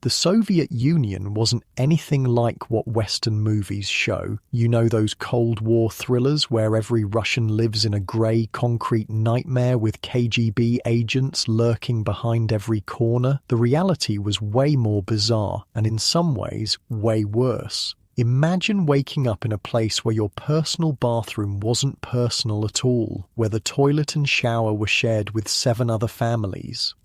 The Soviet Union wasn't anything like what Western movies show. You know, those Cold War thrillers where every Russian lives in a grey concrete nightmare with KGB agents lurking behind every corner? The reality was way more bizarre, and in some ways, way worse. Imagine waking up in a place where your personal bathroom wasn't personal at all, where the toilet and shower were shared with 7 other families,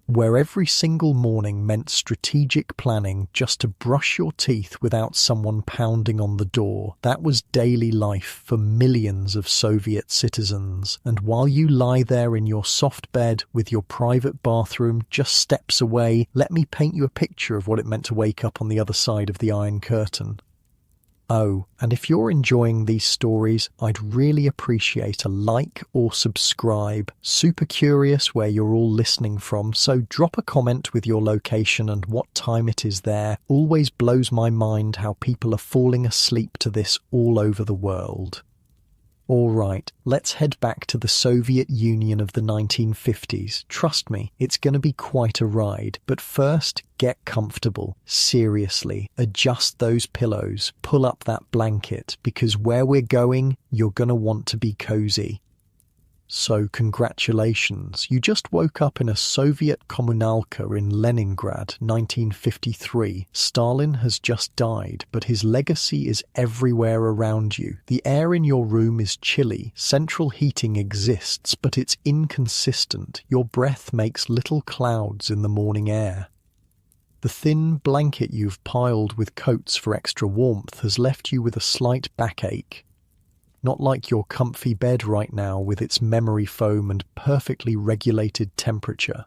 where every single morning meant strategic planning just to brush your teeth without someone pounding on the door. That was daily life for millions of Soviet citizens. And while you lie there in your soft bed with your private bathroom just steps away, let me paint you a picture of what it meant to wake up on the other side of the Iron Curtain. Oh, and if you're enjoying these stories, I'd really appreciate a like or subscribe. Super curious where you're all listening from, so drop a comment with your location and what time it is there. Always blows my mind how people are falling asleep to this all over the world. Alright, let's head back to the Soviet Union of the 1950s. Trust me, it's going to be quite a ride. But first, get comfortable. Seriously, adjust those pillows, pull up that blanket, because where we're going, you're going to want to be cozy. So congratulations, you just woke up in a Soviet communalka in Leningrad, 1953. Stalin has just died, but his legacy is everywhere around you. The air in your room is chilly, central heating exists, but it's inconsistent. Your breath makes little clouds in the morning air. The thin blanket you've piled with coats for extra warmth has left you with a slight backache. Not like your comfy bed right now with its memory foam and perfectly regulated temperature.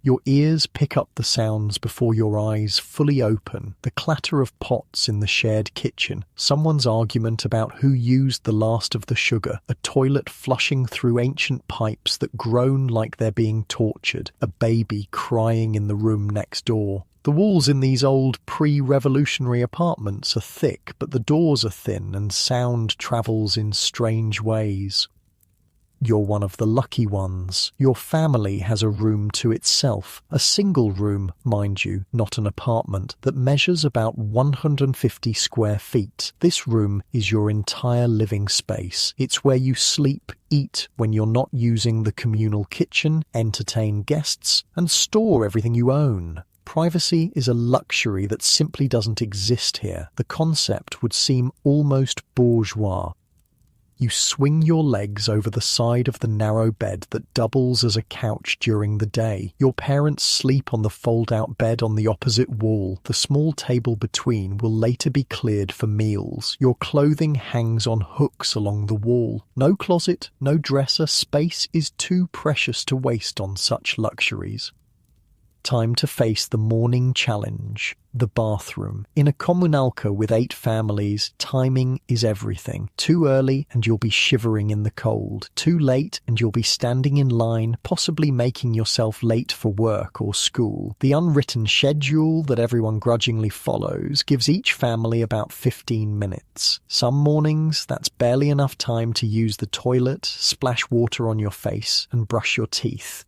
Your ears pick up the sounds before your eyes fully open, the clatter of pots in the shared kitchen, someone's argument about who used the last of the sugar, a toilet flushing through ancient pipes that groan like they're being tortured, a baby crying in the room next door. The walls in these old pre-revolutionary apartments are thick, but the doors are thin and sound travels in strange ways. You're one of the lucky ones. Your family has a room to itself, a single room, mind you, not an apartment, that measures about 150 square feet. This room is your entire living space. It's where you sleep, eat when you're not using the communal kitchen, entertain guests, and store everything you own. Privacy is a luxury that simply doesn't exist here. The concept would seem almost bourgeois. You swing your legs over the side of the narrow bed that doubles as a couch during the day. Your parents sleep on the fold-out bed on the opposite wall. The small table between will later be cleared for meals. Your clothing hangs on hooks along the wall. No closet, no dresser. Space is too precious to waste on such luxuries. Time to face the morning challenge, the bathroom. In a communalka with 8 families, timing is everything. Too early and you'll be shivering in the cold. Too late and you'll be standing in line, possibly making yourself late for work or school. The unwritten schedule that everyone grudgingly follows gives each family about 15 minutes. Some mornings, that's barely enough time to use the toilet, splash water on your face, and brush your teeth.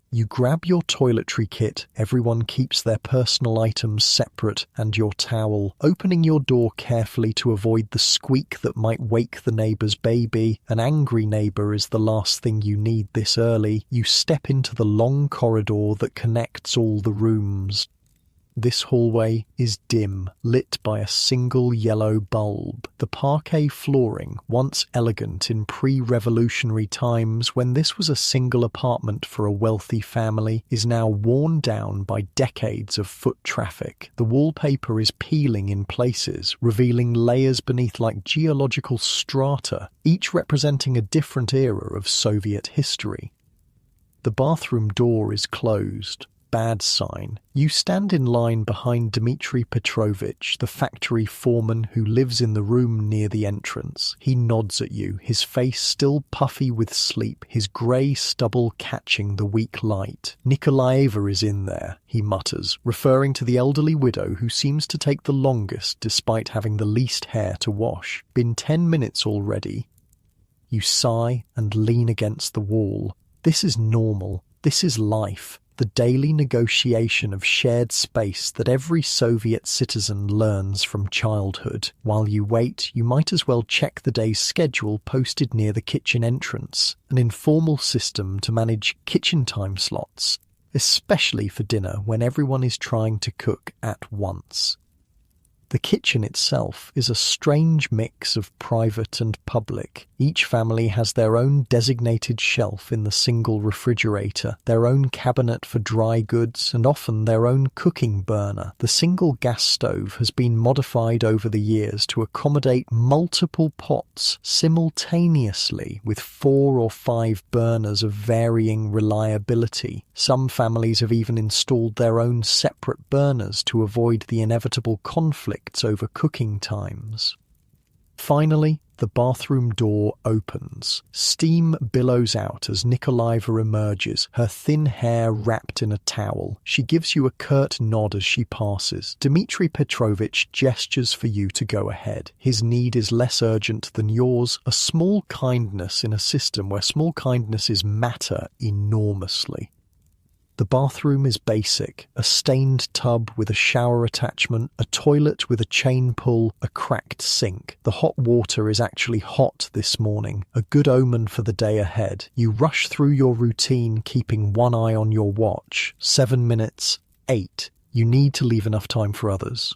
You grab your toiletry kit, everyone keeps their personal items separate, and your towel, opening your door carefully to avoid the squeak that might wake the neighbour's baby. An angry neighbour is the last thing you need this early. You step into the long corridor that connects all the rooms. This hallway is dim, lit by a single yellow bulb. The parquet flooring, once elegant in pre-revolutionary times when this was a single apartment for a wealthy family, is now worn down by decades of foot traffic. The wallpaper is peeling in places, revealing layers beneath like geological strata, each representing a different era of Soviet history. The bathroom door is closed. Bad sign. You stand in line behind Dmitry Petrovich, the factory foreman who lives in the room near the entrance. He nods at you, his face still puffy with sleep, his grey stubble catching the weak light. Nikolaeva is in there, he mutters, referring to the elderly widow who seems to take the longest despite having the least hair to wash. Been 10 minutes already. You sigh and lean against the wall. This is normal. This is life. the daily negotiation of shared space that every Soviet citizen learns from childhood. While you wait, you might as well check the day's schedule posted near the kitchen entrance, an informal system to manage kitchen time slots, especially for dinner when everyone is trying to cook at once. The kitchen itself is a strange mix of private and public. Each family has their own designated shelf in the single refrigerator, their own cabinet for dry goods, and often their own cooking burner. The single gas stove has been modified over the years to accommodate multiple pots simultaneously with 4 or 5 burners of varying reliability. Some families have even installed their own separate burners to avoid the inevitable conflict over cooking times. Finally, the bathroom door opens. Steam billows out as Nikolaeva emerges, her thin hair wrapped in a towel. She gives you a curt nod as she passes. Dmitry Petrovich gestures for you to go ahead. His need is less urgent than yours, a small kindness in a system where small kindnesses matter enormously. The bathroom is basic, a stained tub with a shower attachment, a toilet with a chain pull, a cracked sink. The hot water is actually hot this morning, a good omen for the day ahead. You rush through your routine, keeping one eye on your watch. 7 minutes, 8. You need to leave enough time for others.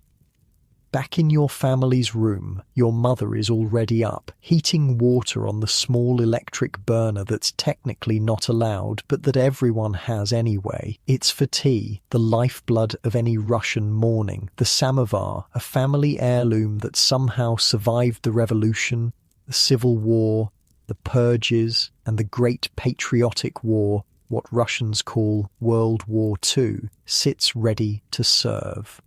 Back in your family's room, your mother is already up, heating water on the small electric burner that's technically not allowed, but that everyone has anyway. It's for tea, the lifeblood of any Russian morning. The samovar, a family heirloom that somehow survived the revolution, the civil war, the purges, and the Great Patriotic War, what Russians call World War II, sits ready to serve.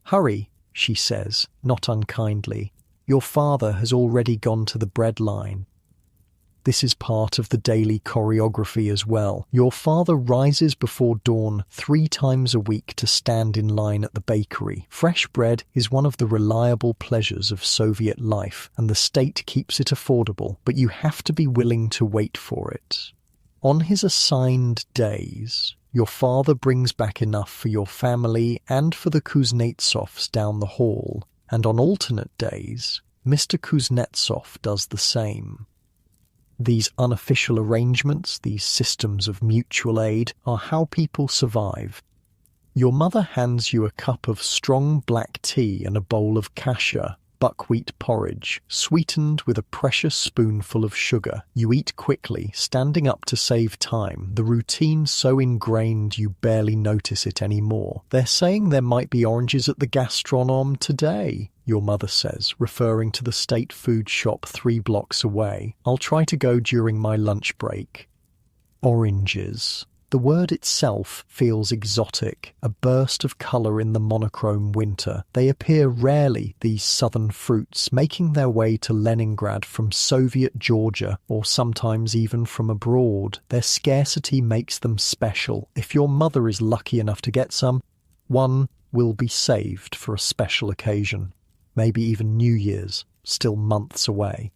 Hurry, she says, not unkindly. Your father has already gone to the bread line. This is part of the daily choreography as well. Your father rises before dawn 3 times a week to stand in line at the bakery. Fresh bread is one of the reliable pleasures of Soviet life, and the state keeps it affordable, but you have to be willing to wait for it. On his assigned days, your father brings back enough for your family and for the Kuznetsovs down the hall, and on alternate days, Mr. Kuznetsov does the same. These unofficial arrangements, these systems of mutual aid, are how people survive. Your mother hands you a cup of strong black tea and a bowl of kasha, buckwheat porridge, sweetened with a precious spoonful of sugar. You eat quickly, standing up to save time, the routine so ingrained you barely notice it anymore. They're saying there might be oranges at the gastronome today, your mother says, referring to the state food shop 3 blocks away. I'll try to go during my lunch break. Oranges. The word itself feels exotic, a burst of colour in the monochrome winter. They appear rarely, these southern fruits, making their way to Leningrad from Soviet Georgia, or sometimes even from abroad. Their scarcity makes them special. If your mother is lucky enough to get some, one will be saved for a special occasion. Maybe even New Year's, still months away.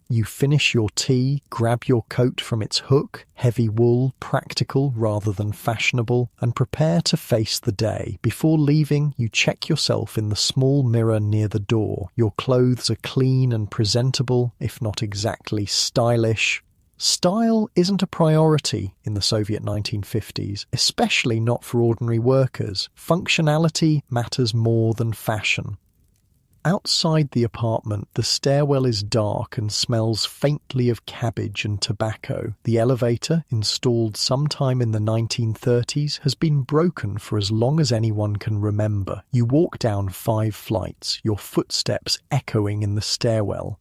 You finish your tea, grab your coat from its hook, heavy wool, practical rather than fashionable, and prepare to face the day. Before leaving, you check yourself in the small mirror near the door. Your clothes are clean and presentable, if not exactly stylish. Style isn't a priority in the Soviet 1950s, especially not for ordinary workers. Functionality matters more than fashion. Outside the apartment, the stairwell is dark and smells faintly of cabbage and tobacco. The elevator, installed sometime in the 1930s, has been broken for as long as anyone can remember. You walk down 5 flights, your footsteps echoing in the stairwell.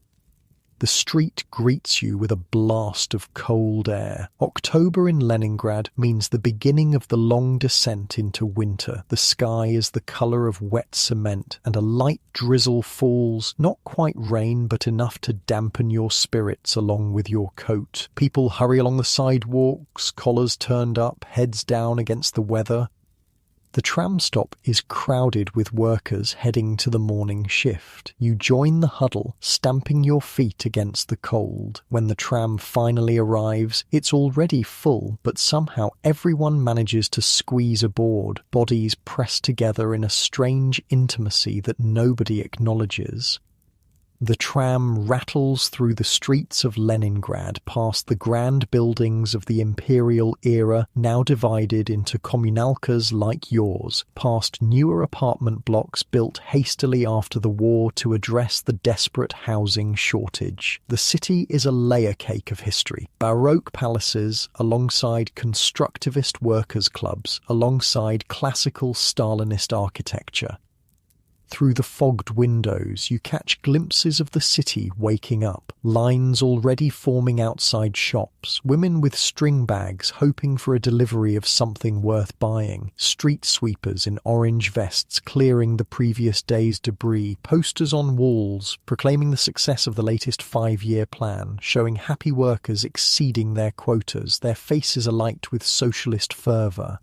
The street greets you with a blast of cold air. October in Leningrad means the beginning of the long descent into winter. The sky is the colour of wet cement, and a light drizzle falls, not quite rain, but enough to dampen your spirits along with your coat. People hurry along the sidewalks, collars turned up, heads down against the weather. The tram stop is crowded with workers heading to the morning shift. You join the huddle, stamping your feet against the cold. When the tram finally arrives, it's already full, but somehow everyone manages to squeeze aboard, bodies pressed together in a strange intimacy that nobody acknowledges. The tram rattles through the streets of Leningrad past the grand buildings of the imperial era, now divided into communalkas like yours, past newer apartment blocks built hastily after the war to address the desperate housing shortage. The city is a layer cake of history. Baroque palaces alongside constructivist workers' clubs, alongside classical Stalinist architecture. Through the fogged windows, you catch glimpses of the city waking up, lines already forming outside shops, women with string bags hoping for a delivery of something worth buying, street sweepers in orange vests clearing the previous day's debris, posters on walls proclaiming the success of the latest 5-year plan, showing happy workers exceeding their quotas, their faces alight with socialist fervour.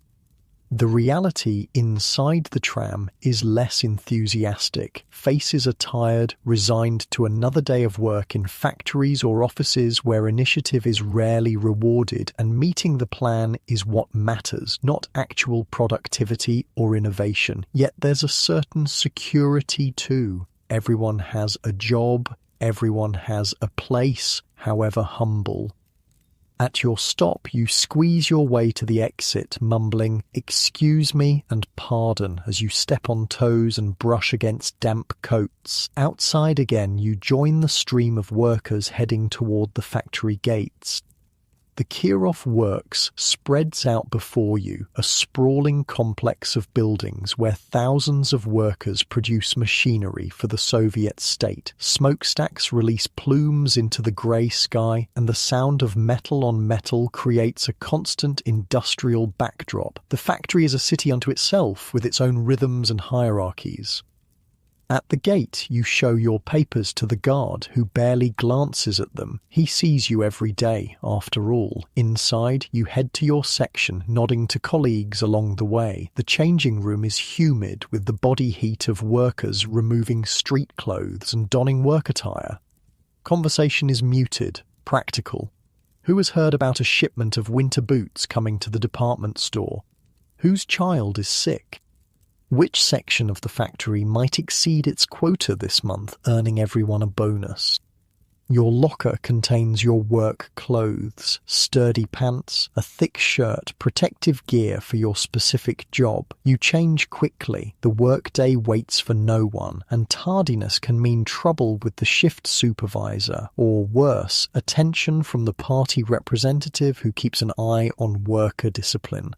The reality inside the tram is less enthusiastic. Faces are tired, resigned to another day of work in factories or offices where initiative is rarely rewarded, and meeting the plan is what matters, not actual productivity or innovation. Yet there's a certain security too. Everyone has a job, everyone has a place, however humble. At your stop, you squeeze your way to the exit, mumbling, "Excuse me" and "Pardon" as you step on toes and brush against damp coats. Outside again, you join the stream of workers heading toward the factory gates. The Kirov Works spreads out before you, a sprawling complex of buildings where thousands of workers produce machinery for the Soviet state. Smokestacks release plumes into the grey sky, and the sound of metal on metal creates a constant industrial backdrop. The factory is a city unto itself, with its own rhythms and hierarchies. At the gate, you show your papers to the guard, who barely glances at them. He sees you every day, after all. Inside, you head to your section, nodding to colleagues along the way. The changing room is humid, with the body heat of workers removing street clothes and donning work attire. Conversation is muted, practical. Who has heard about a shipment of winter boots coming to the department store? Whose child is sick? Which section of the factory might exceed its quota this month, earning everyone a bonus? Your locker contains your work clothes, sturdy pants, a thick shirt, protective gear for your specific job. You change quickly, the workday waits for no one, and tardiness can mean trouble with the shift supervisor, or worse, attention from the party representative who keeps an eye on worker discipline.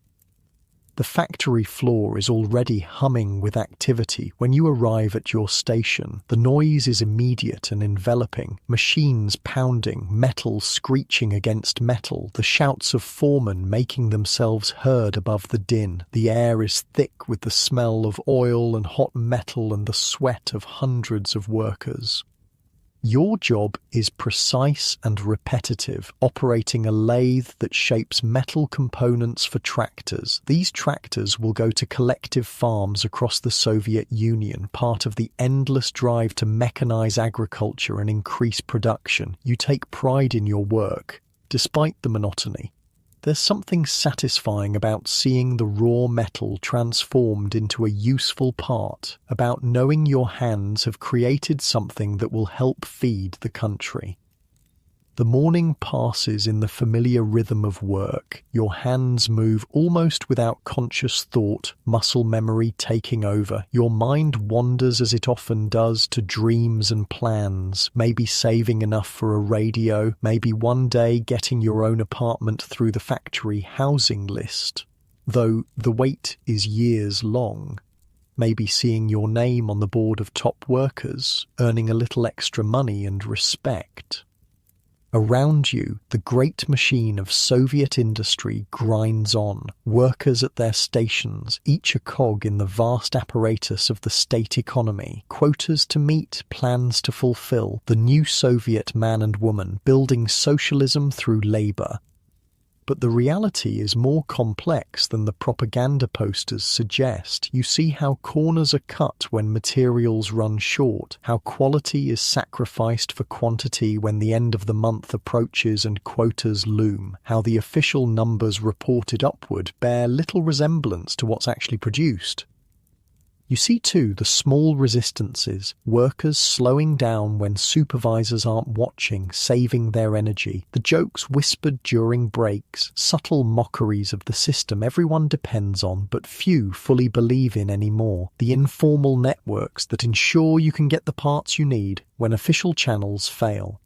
The factory floor is already humming with activity when you arrive at your station. The noise is immediate and enveloping. Machines pounding, metal screeching against metal, the shouts of foremen making themselves heard above the din. The air is thick with the smell of oil and hot metal and the sweat of hundreds of workers. Your job is precise and repetitive, operating a lathe that shapes metal components for tractors. These tractors will go to collective farms across the Soviet Union, part of the endless drive to mechanize agriculture and increase production. You take pride in your work, despite the monotony. There's something satisfying about seeing the raw metal transformed into a useful part, about knowing your hands have created something that will help feed the country. The morning passes in the familiar rhythm of work. Your hands move almost without conscious thought, muscle memory taking over. Your mind wanders as it often does to dreams and plans, maybe saving enough for a radio, maybe one day getting your own apartment through the factory housing list. Though the wait is years long. Maybe seeing your name on the board of top workers, earning a little extra money and respect. Around you, the great machine of Soviet industry grinds on, workers at their stations, each a cog in the vast apparatus of the state economy, quotas to meet, plans to fulfill, the new Soviet man and woman building socialism through labour. But the reality is more complex than the propaganda posters suggest. You see how corners are cut when materials run short, how quality is sacrificed for quantity when the end of the month approaches and quotas loom, how the official numbers reported upward bear little resemblance to what's actually produced. You see too the small resistances, workers slowing down when supervisors aren't watching, saving their energy, the jokes whispered during breaks, subtle mockeries of the system everyone depends on but few fully believe in anymore, the informal networks that ensure you can get the parts you need when official channels fail.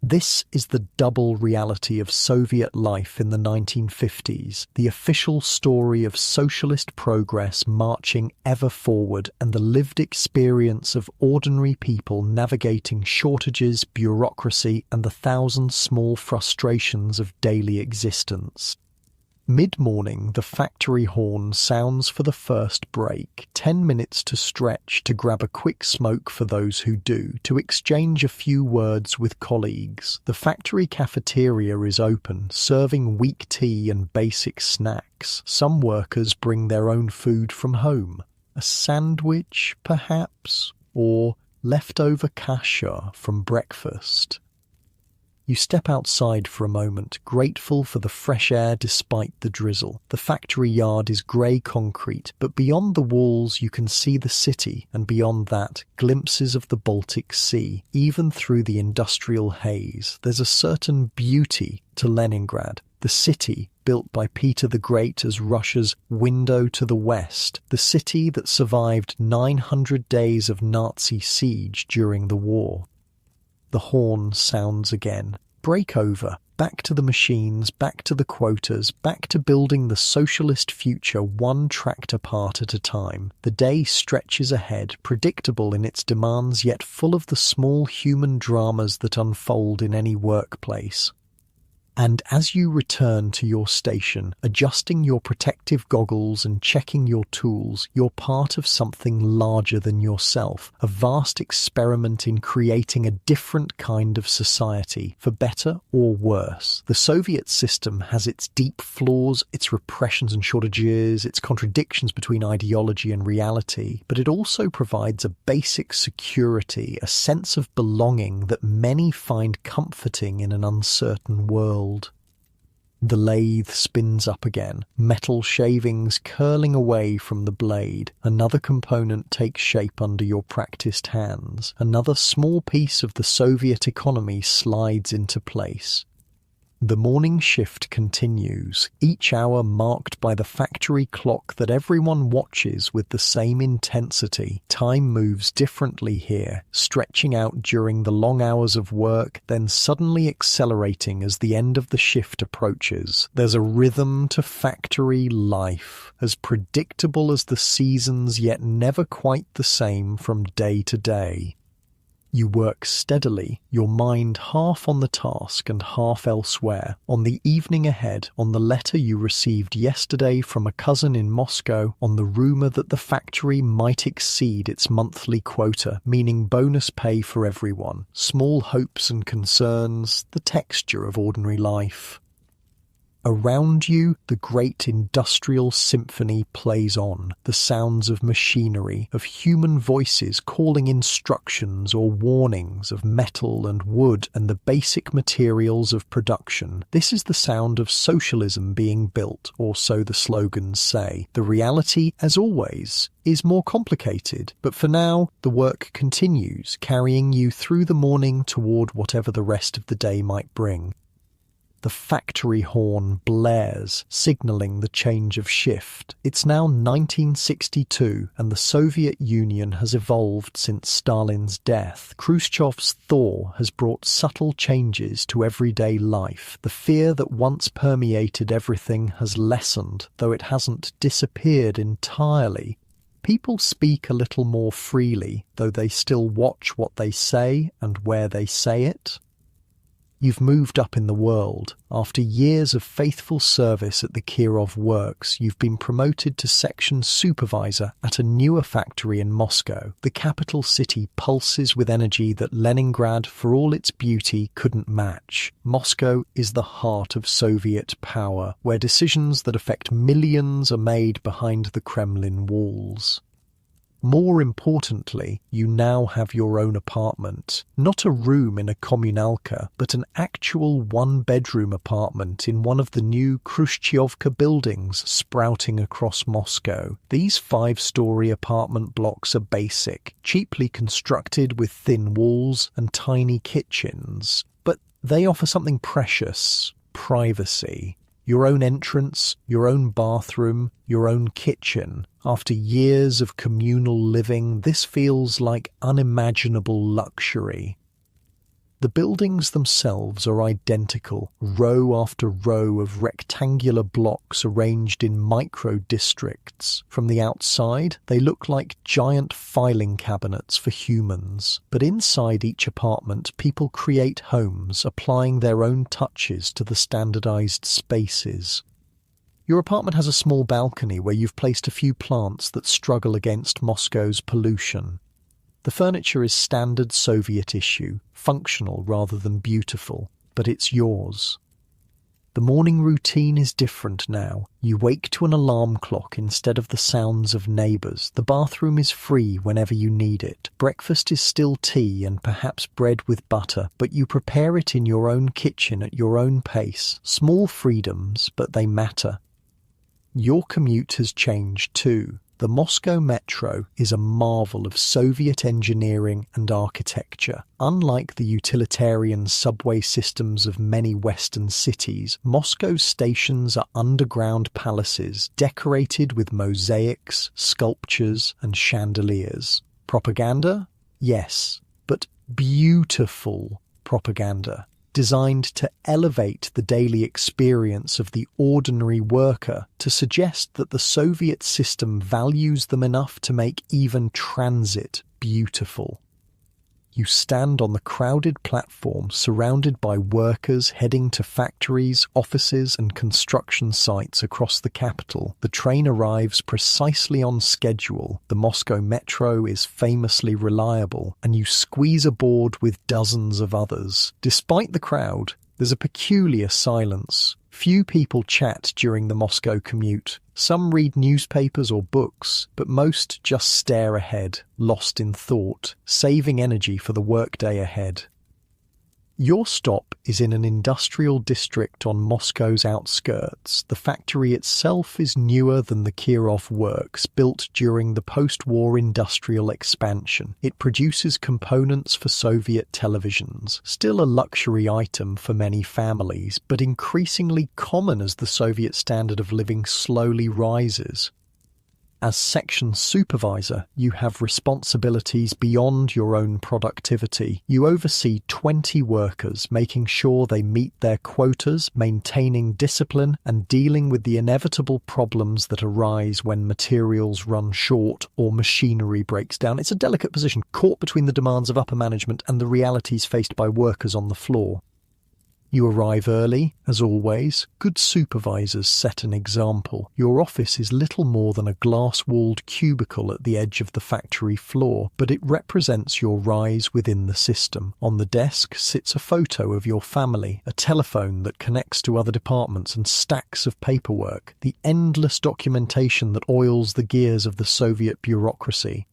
This is the double reality of Soviet life in the 1950s, the official story of socialist progress marching ever forward and the lived experience of ordinary people navigating shortages, bureaucracy, and the thousand small frustrations of daily existence. Mid-morning, the factory horn sounds for the first break, 10 minutes to stretch, to grab a quick smoke for those who do, to exchange a few words with colleagues. The factory cafeteria is open, serving weak tea and basic snacks. Some workers bring their own food from home. A sandwich, perhaps, or leftover kasha from breakfast. You step outside for a moment, grateful for the fresh air despite the drizzle. The factory yard is grey concrete, but beyond the walls you can see the city, and beyond that, glimpses of the Baltic Sea. Even through the industrial haze, there's a certain beauty to Leningrad. The city, built by Peter the Great as Russia's window to the west, the city that survived 900 days of Nazi siege during the war. The horn sounds again. Break over. Back to the machines, back to the quotas, back to building the socialist future one tractor part at a time. The day stretches ahead, predictable in its demands yet full of the small human dramas that unfold in any workplace. And as you return to your station, adjusting your protective goggles and checking your tools, you're part of something larger than yourself, a vast experiment in creating a different kind of society, for better or worse. The Soviet system has its deep flaws, its repressions and shortages, its contradictions between ideology and reality, but it also provides a basic security, a sense of belonging that many find comforting in an uncertain world. The lathe spins up again, metal shavings curling away from the blade. Another component takes shape under your practiced hands. Another small piece of the Soviet economy slides into place. The morning shift continues, each hour marked by the factory clock that everyone watches with the same intensity. Time moves differently here, stretching out during the long hours of work, then suddenly accelerating as the end of the shift approaches. There's a rhythm to factory life, as predictable as the seasons yet never quite the same from day to day. You work steadily, your mind half on the task and half elsewhere, on the evening ahead, on the letter you received yesterday from a cousin in Moscow, on the rumour that the factory might exceed its monthly quota, meaning bonus pay for everyone, small hopes and concerns, the texture of ordinary life. Around you, the great industrial symphony plays on, the sounds of machinery, of human voices calling instructions or warnings, of metal and wood and the basic materials of production. This is the sound of socialism being built, or so the slogans say. The reality, as always, is more complicated, but for now, the work continues, carrying you through the morning toward whatever the rest of the day might bring. The factory horn blares, signalling the change of shift. It's now 1962, and the Soviet Union has evolved since Stalin's death. Khrushchev's thaw has brought subtle changes to everyday life. The fear that once permeated everything has lessened, though it hasn't disappeared entirely. People speak a little more freely, though they still watch what they say and where they say it. You've moved up in the world. After years of faithful service at the Kirov Works, you've been promoted to section supervisor at a newer factory in Moscow. The capital city pulses with energy that Leningrad, for all its beauty, couldn't match. Moscow is the heart of Soviet power, where decisions that affect millions are made behind the Kremlin walls. More importantly, you now have your own apartment. Not a room in a communalka, but an actual one-bedroom apartment in one of the new Khrushchevka buildings sprouting across Moscow. These 5-story apartment blocks are basic, cheaply constructed with thin walls and tiny kitchens. But they offer something precious: privacy. Your own entrance, your own bathroom, your own kitchen. After years of communal living, this feels like unimaginable luxury. The buildings themselves are identical, row after row of rectangular blocks arranged in micro-districts. From the outside, they look like giant filing cabinets for humans. But inside each apartment, people create homes, applying their own touches to the standardized spaces. Your apartment has a small balcony where you've placed a few plants that struggle against Moscow's pollution. The furniture is standard Soviet issue, functional rather than beautiful, but it's yours. The morning routine is different now. You wake to an alarm clock instead of the sounds of neighbours. The bathroom is free whenever you need it. Breakfast is still tea and perhaps bread with butter, but you prepare it in your own kitchen at your own pace. Small freedoms, but they matter. Your commute has changed too. The Moscow metro is a marvel of Soviet engineering and architecture. Unlike the utilitarian subway systems of many Western cities, Moscow's stations are underground palaces decorated with mosaics, sculptures, and chandeliers. Propaganda? Yes, but beautiful propaganda, designed to elevate the daily experience of the ordinary worker, to suggest that the Soviet system values them enough to make even transit beautiful. You stand on the crowded platform surrounded by workers heading to factories, offices and construction sites across the capital. The train arrives precisely on schedule. The Moscow metro is famously reliable, and you squeeze aboard with dozens of others. Despite the crowd, there's a peculiar silence. Few people chat during the Moscow commute. Some read newspapers or books, but most just stare ahead, lost in thought, saving energy for the workday ahead. Your stop is in an industrial district on Moscow's outskirts. The factory itself is newer than the Kirov Works, built during the post-war industrial expansion. It produces components for Soviet televisions, still a luxury item for many families, but increasingly common as the Soviet standard of living slowly rises. As section supervisor, you have responsibilities beyond your own productivity. You oversee 20 workers, making sure they meet their quotas, maintaining discipline, and dealing with the inevitable problems that arise when materials run short or machinery breaks down. It's a delicate position, caught between the demands of upper management and the realities faced by workers on the floor. You arrive early, as always. Good supervisors set an example. Your office is little more than a glass-walled cubicle at the edge of the factory floor, but it represents your rise within the system. On the desk sits a photo of your family, a telephone that connects to other departments, and stacks of paperwork, the endless documentation that oils the gears of the Soviet bureaucracy.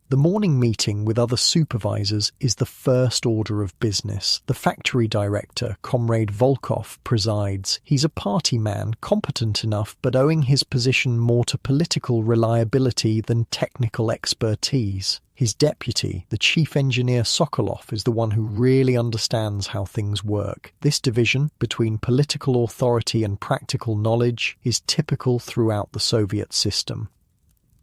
The morning meeting with other supervisors is the first order of business. The factory director, Comrade Volkov, presides. He's a party man, competent enough, but owing his position more to political reliability than technical expertise. His deputy, the chief engineer Sokolov, is the one who really understands how things work. This division between political authority and practical knowledge is typical throughout the Soviet system.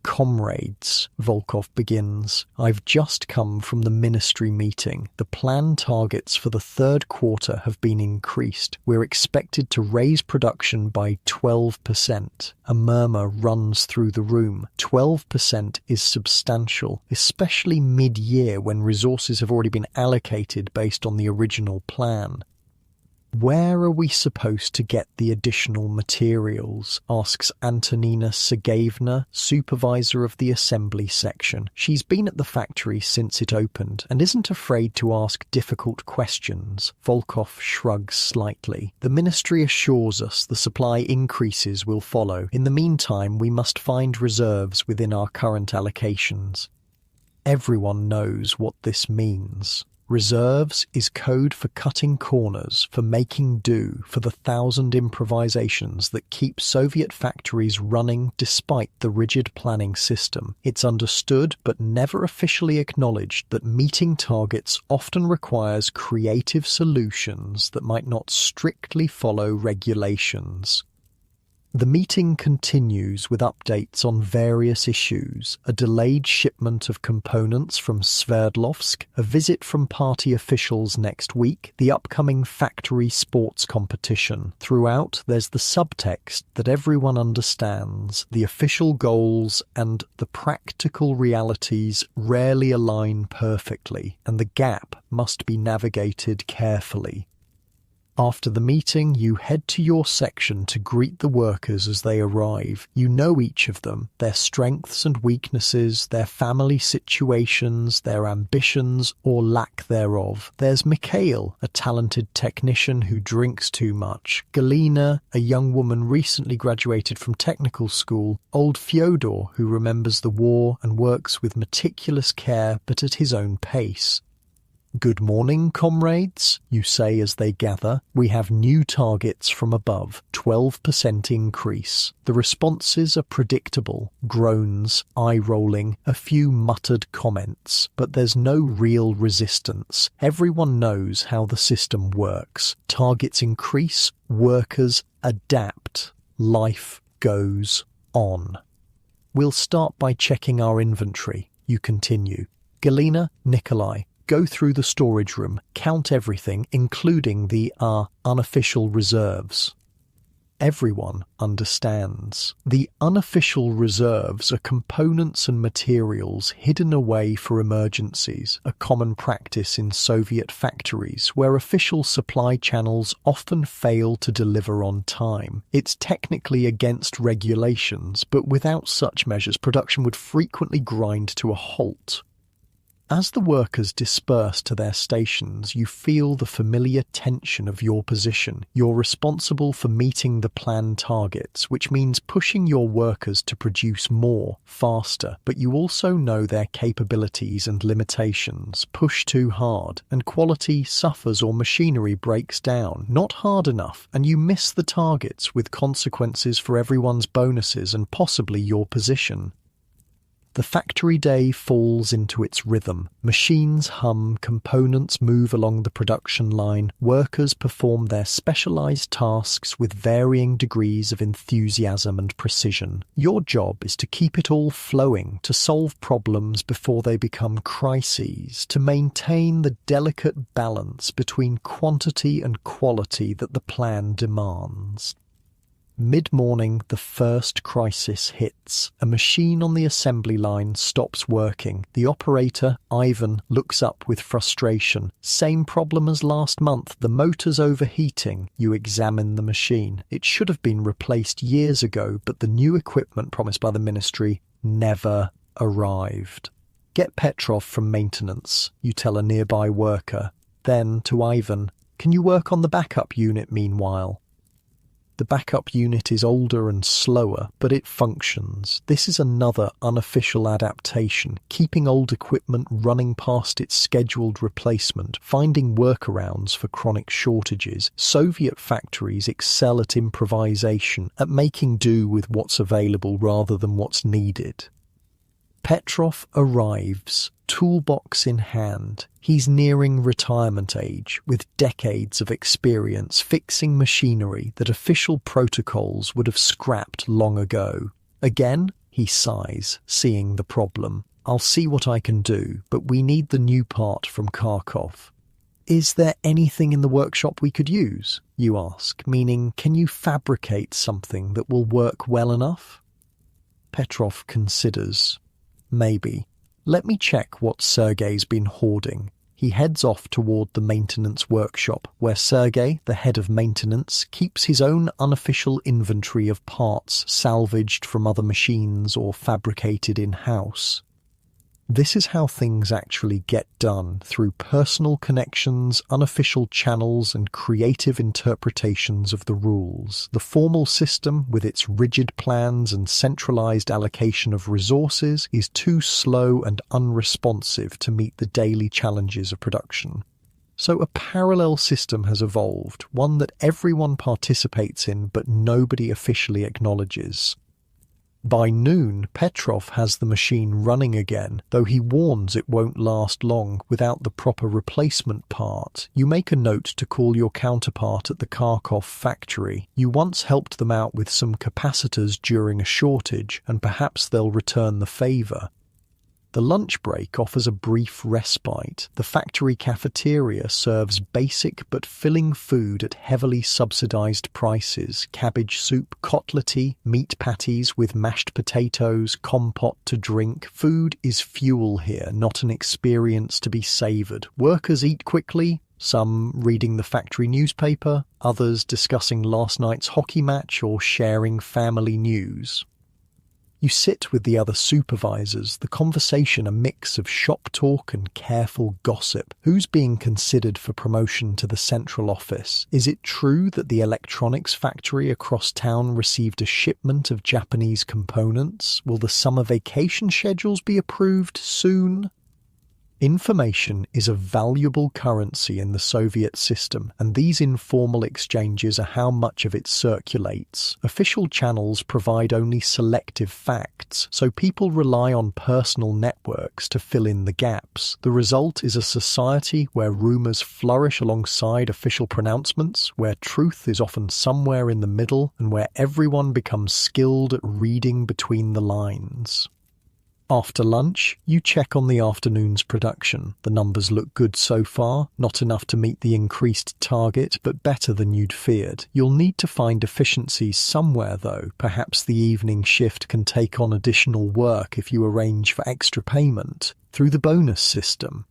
Comrades, Volkov begins, I've just come from the ministry meeting. The planned targets for the third quarter have been increased. We're expected to raise production by 12%. A murmur runs through the room. 12% is substantial, especially mid-year when resources have already been allocated based on the original plan. "Where are we supposed to get the additional materials?" asks Antonina Sergeyevna, supervisor of the assembly section. She's been at the factory since it opened and isn't afraid to ask difficult questions. Volkov shrugs slightly. "The ministry assures us the supply increases will follow. In the meantime, we must find reserves within our current allocations." Everyone knows what this means. Reserves is code for cutting corners, for making do, for the 1,000 improvisations that keep Soviet factories running despite the rigid planning system. It's understood but never officially acknowledged that meeting targets often requires creative solutions that might not strictly follow regulations. The meeting continues with updates on various issues: a delayed shipment of components from Sverdlovsk, a visit from party officials next week, the upcoming factory sports competition. Throughout, there's the subtext that everyone understands: the official goals and the practical realities rarely align perfectly, and the gap must be navigated carefully. After the meeting, you head to your section to greet the workers as they arrive. You know each of them, their strengths and weaknesses, their family situations, their ambitions or lack thereof. There's Mikhail, a talented technician who drinks too much. Galina, a young woman recently graduated from technical school. Old Fyodor, who remembers the war and works with meticulous care but at his own pace. "Good morning, comrades," you say as they gather. "We have new targets from above, 12% increase." The responses are predictable: groans, eye-rolling, a few muttered comments. But there's no real resistance. Everyone knows how the system works. Targets increase, workers adapt. Life goes on. "We'll start by checking our inventory," you continue. Galina, Nikolai, go through the storage room, count everything, including the unofficial reserves. Everyone understands. The unofficial reserves are components and materials hidden away for emergencies, a common practice in Soviet factories where official supply channels often fail to deliver on time. It's technically against regulations, but without such measures, production would frequently grind to a halt. As the workers disperse to their stations, you feel the familiar tension of your position. You're responsible for meeting the planned targets, which means pushing your workers to produce more, faster, but you also know their capabilities and limitations. Push too hard, and quality suffers or machinery breaks down. Not hard enough, and you miss the targets with consequences for everyone's bonuses and possibly your position. The factory day falls into its rhythm. Machines hum, components move along the production line, workers perform their specialized tasks with varying degrees of enthusiasm and precision. Your job is to keep it all flowing, to solve problems before they become crises, to maintain the delicate balance between quantity and quality that the plan demands. Mid-morning, the first crisis hits. A machine on the assembly line stops working. The operator, Ivan, looks up with frustration. "Same problem as last month. The motor's overheating." You examine the machine. It should have been replaced years ago, but the new equipment promised by the ministry never arrived. "Get Petrov from maintenance," you tell a nearby worker. Then, to Ivan, "Can you work on the backup unit meanwhile?" The backup unit is older and slower, but it functions. This is another unofficial adaptation, keeping old equipment running past its scheduled replacement, finding workarounds for chronic shortages. Soviet factories excel at improvisation, at making do with what's available rather than what's needed. Petrov arrives, toolbox in hand. He's nearing retirement age, with decades of experience fixing machinery that official protocols would have scrapped long ago. Again, he sighs, seeing the problem. "I'll see what I can do, but we need the new part from Kharkov." "Is there anything in the workshop we could use?" you ask, meaning, can you fabricate something that will work well enough? Petrov considers. "Maybe. Let me check what Sergey's been hoarding." he heads off toward the maintenance workshop, where Sergei, the head of maintenance, keeps his own unofficial inventory of parts salvaged from other machines or fabricated in-house. This is how things actually get done, through personal connections, unofficial channels, and creative interpretations of the rules. The formal system, with its rigid plans and centralized allocation of resources, is too slow and unresponsive to meet the daily challenges of production. So a parallel system has evolved, one that everyone participates in but nobody officially acknowledges. By noon, Petrov has the machine running again, though he warns it won't last long without the proper replacement part. You make a note to call your counterpart at the Kharkov factory. You once helped them out with some capacitors during a shortage, and perhaps they'll return the favour. The lunch break offers a brief respite. The factory cafeteria serves basic but filling food at heavily subsidized prices: cabbage soup, kotlety, meat patties with mashed potatoes, compote to drink. Food is fuel here, not an experience to be savoured. Workers eat quickly, some reading the factory newspaper, others discussing last night's hockey match or sharing family news. You sit with the other supervisors, the conversation a mix of shop talk and careful gossip. Who's being considered for promotion to the central office? Is it true that the electronics factory across town received a shipment of Japanese components? Will the summer vacation schedules be approved soon? Information is a valuable currency in the Soviet system, and these informal exchanges are how much of it circulates. Official channels provide only selective facts, so people rely on personal networks to fill in the gaps. The result is a society where rumours flourish alongside official pronouncements, where truth is often somewhere in the middle, and where everyone becomes skilled at reading between the lines. After lunch, you check on the afternoon's production. The numbers look good so far, not enough to meet the increased target, but better than you'd feared. You'll need to find efficiencies somewhere though. Perhaps the evening shift can take on additional work if you arrange for extra payment through the bonus system.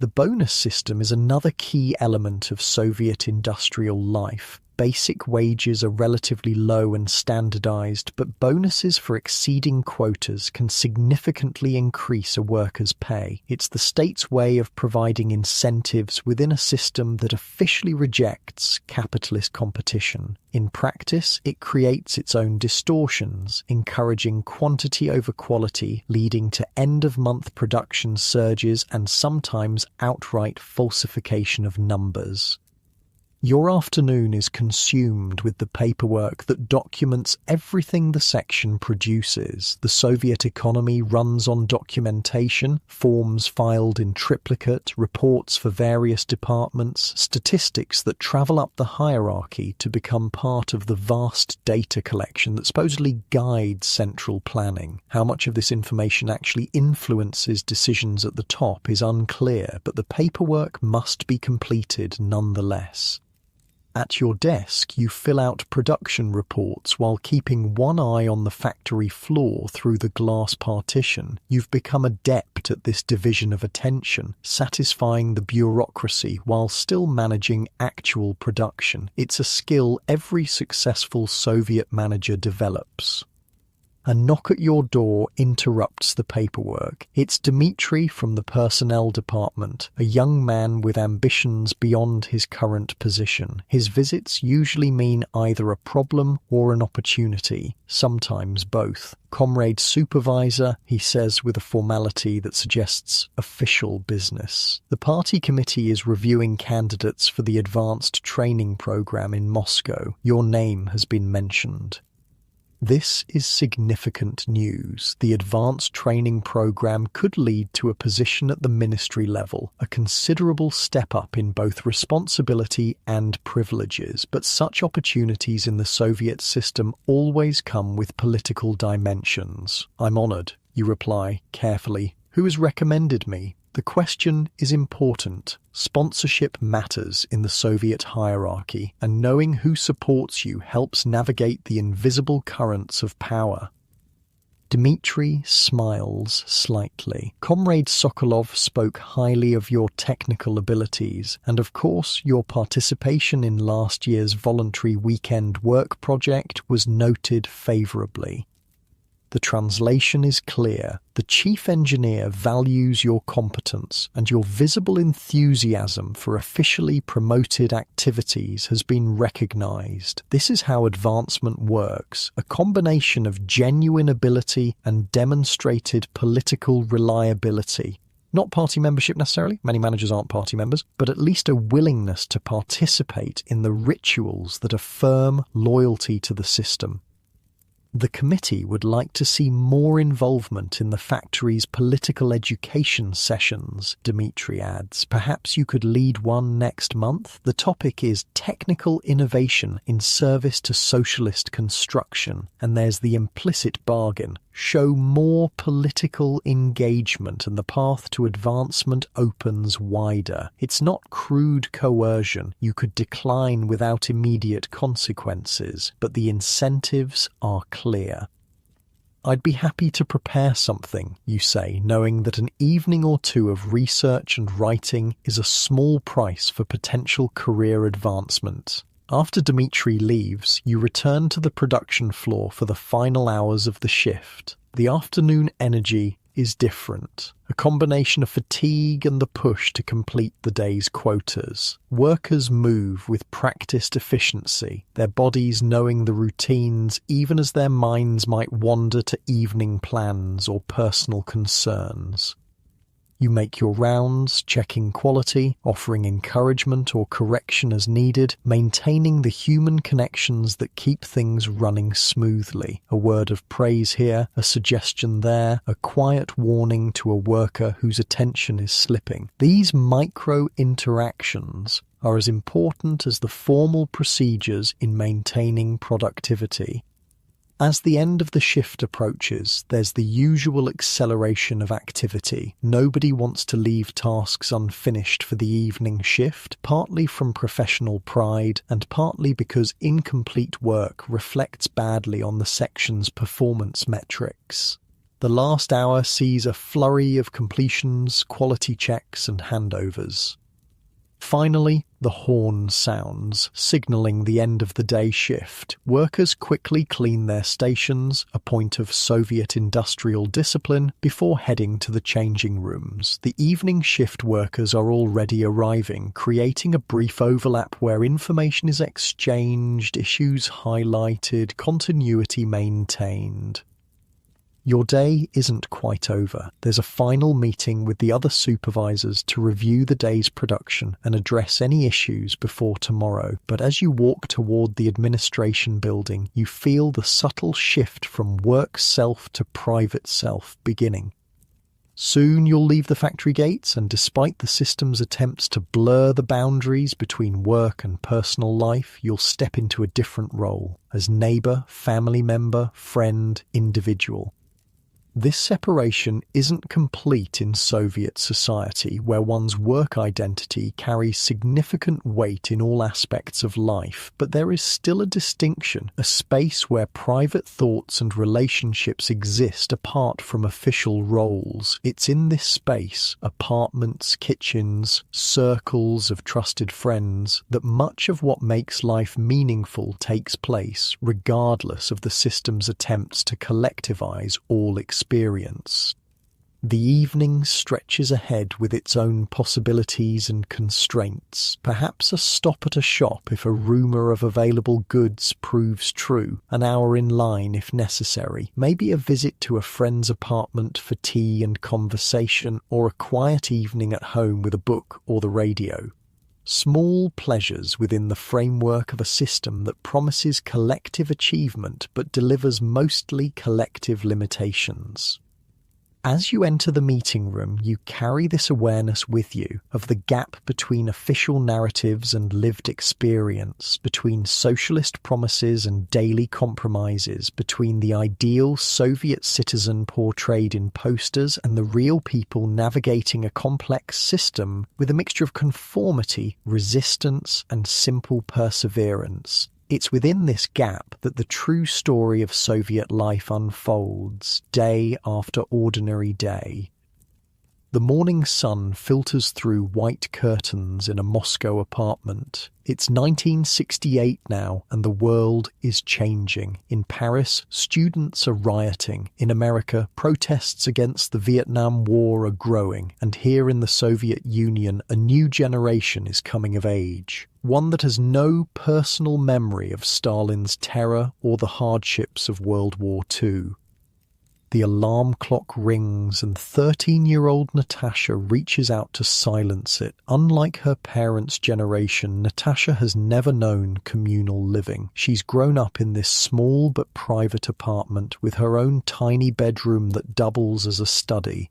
The bonus system is another key element of Soviet industrial life. Basic wages are relatively low and standardized, but bonuses for exceeding quotas can significantly increase a worker's pay. It's the state's way of providing incentives within a system that officially rejects capitalist competition. In practice, it creates its own distortions, encouraging quantity over quality, leading to end-of-month production surges and sometimes outright falsification of numbers. Your afternoon is consumed with the paperwork that documents everything the section produces. The Soviet economy runs on documentation, forms filed in triplicate, reports for various departments, statistics that travel up the hierarchy to become part of the vast data collection that supposedly guides central planning. How much of this information actually influences decisions at the top is unclear, but the paperwork must be completed nonetheless. At your desk, you fill out production reports while keeping one eye on the factory floor through the glass partition. You've become adept at this division of attention, satisfying the bureaucracy while still managing actual production. It's a skill every successful Soviet manager develops. A knock at your door interrupts the paperwork. It's Dmitri from the personnel department, a young man with ambitions beyond his current position. His visits usually mean either a problem or an opportunity, sometimes both. Comrade supervisor, he says with a formality that suggests official business. The party committee is reviewing candidates for the advanced training program in Moscow. Your name has been mentioned. This is significant news. The advanced training program could lead to a position at the ministry level, a considerable step up in both responsibility and privileges, but such opportunities in the Soviet system always come with political dimensions. I'm honoured, you reply carefully. Who has recommended me? The question is important. Sponsorship matters in the Soviet hierarchy, and knowing who supports you helps navigate the invisible currents of power. Dmitri smiles slightly. Comrade Sokolov spoke highly of your technical abilities, and of course your participation in last year's voluntary weekend work project was noted favourably. The translation is clear. The chief engineer values your competence, and your visible enthusiasm for officially promoted activities has been recognised. This is how advancement works, a combination of genuine ability and demonstrated political reliability. Not party membership necessarily, many managers aren't party members, but at least a willingness to participate in the rituals that affirm loyalty to the system. The committee would like to see more involvement in the factory's political education sessions, Dmitri adds. Perhaps you could lead one next month? The topic is technical innovation in service to socialist construction, and there's the implicit bargain. Show more political engagement and the path to advancement opens wider. It's not crude coercion you could decline without immediate consequences, but the incentives are clear. I'd be happy to prepare something, you say, knowing that an evening or two of research and writing is a small price for potential career advancement. After Dmitri leaves, you return to the production floor for the final hours of the shift. The afternoon energy is different, a combination of fatigue and the push to complete the day's quotas. Workers move with practiced efficiency, their bodies knowing the routines even as their minds might wander to evening plans or personal concerns. You make your rounds, checking quality, offering encouragement or correction as needed, maintaining the human connections that keep things running smoothly. A word of praise here, a suggestion there, a quiet warning to a worker whose attention is slipping. These micro-interactions are as important as the formal procedures in maintaining productivity. As the end of the shift approaches, there's the usual acceleration of activity. Nobody wants to leave tasks unfinished for the evening shift, partly from professional pride and partly because incomplete work reflects badly on the section's performance metrics. The last hour sees a flurry of completions, quality checks and handovers. Finally, the horn sounds, signalling the end of the day shift. Workers quickly clean their stations, a point of Soviet industrial discipline, before heading to the changing rooms. The evening shift workers are already arriving, creating a brief overlap where information is exchanged, issues highlighted, continuity maintained. Your day isn't quite over. There's a final meeting with the other supervisors to review the day's production and address any issues before tomorrow. But as you walk toward the administration building, you feel the subtle shift from work self to private self beginning. Soon you'll leave the factory gates, and despite the system's attempts to blur the boundaries between work and personal life, you'll step into a different role as neighbour, family member, friend, individual. This separation isn't complete in Soviet society, where one's work identity carries significant weight in all aspects of life, but there is still a distinction, a space where private thoughts and relationships exist apart from official roles. It's in this space, apartments, kitchens, circles of trusted friends, that much of what makes life meaningful takes place, regardless of the system's attempts to collectivize all experience. The evening stretches ahead with its own possibilities and constraints. Perhaps a stop at a shop if a rumour of available goods proves true, an hour in line if necessary, maybe a visit to a friend's apartment for tea and conversation, or a quiet evening at home with a book or the radio. Small pleasures within the framework of a system that promises collective achievement but delivers mostly collective limitations. As you enter the meeting room, you carry this awareness with you of the gap between official narratives and lived experience, between socialist promises and daily compromises, between the ideal Soviet citizen portrayed in posters and the real people navigating a complex system with a mixture of conformity, resistance, and simple perseverance. It's within this gap that the true story of Soviet life unfolds, day after ordinary day. The morning sun filters through white curtains in a Moscow apartment. It's 1968 now, and the world is changing. In Paris, students are rioting. In America, protests against the Vietnam War are growing. And here in the Soviet Union, a new generation is coming of age. One that has no personal memory of Stalin's terror or the hardships of World War II. The alarm clock rings and 13-year-old Natasha reaches out to silence it. Unlike her parents' generation, Natasha has never known communal living. She's grown up in this small but private apartment with her own tiny bedroom that doubles as a study.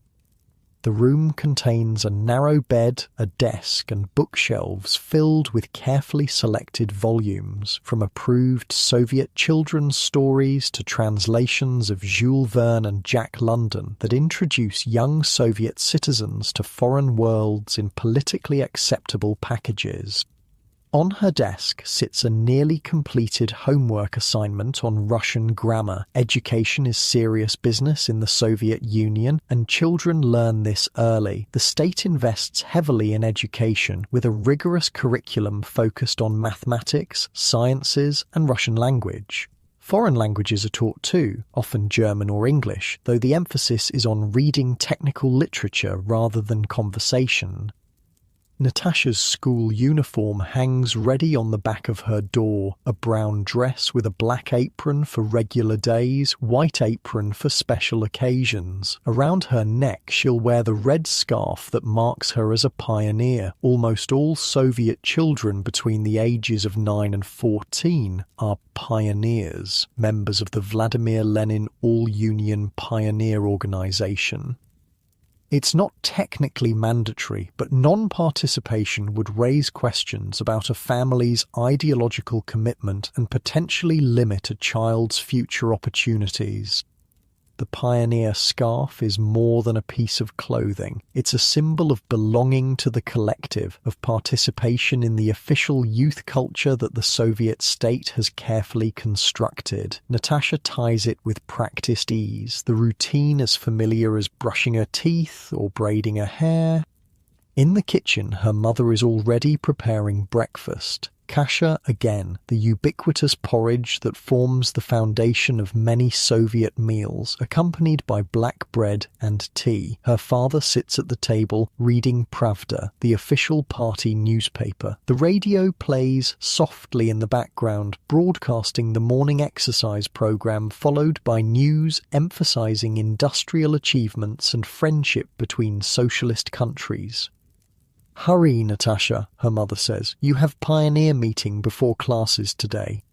The room contains a narrow bed, a desk, and bookshelves filled with carefully selected volumes, from approved Soviet children's stories to translations of Jules Verne and Jack London that introduce young Soviet citizens to foreign worlds in politically acceptable packages. On her desk sits a nearly completed homework assignment on Russian grammar. Education is serious business in the Soviet Union, and children learn this early. The state invests heavily in education, with a rigorous curriculum focused on mathematics, sciences, and Russian language. Foreign languages are taught too, often German or English, though the emphasis is on reading technical literature rather than conversation. Natasha's school uniform hangs ready on the back of her door, a brown dress with a black apron for regular days, white apron for special occasions. Around her neck she'll wear the red scarf that marks her as a pioneer. Almost all Soviet children between the ages of 9 and 14 are pioneers, members of the Vladimir Lenin All-Union Pioneer Organization. It's not technically mandatory, but non-participation would raise questions about a family's ideological commitment and potentially limit a child's future opportunities. The pioneer scarf is more than a piece of clothing. It's a symbol of belonging to the collective, of participation in the official youth culture that the Soviet state has carefully constructed. Natasha ties it with practiced ease, the routine as familiar as brushing her teeth or braiding her hair. In the kitchen, her mother is already preparing breakfast. Kasha again, the ubiquitous porridge that forms the foundation of many Soviet meals, accompanied by black bread and tea. Her father sits at the table reading Pravda, the official party newspaper. The radio plays softly in the background, broadcasting the morning exercise program, followed by news emphasizing industrial achievements and friendship between socialist countries. "Hurry, Natasha," her mother says. "You have pioneer meeting before classes today."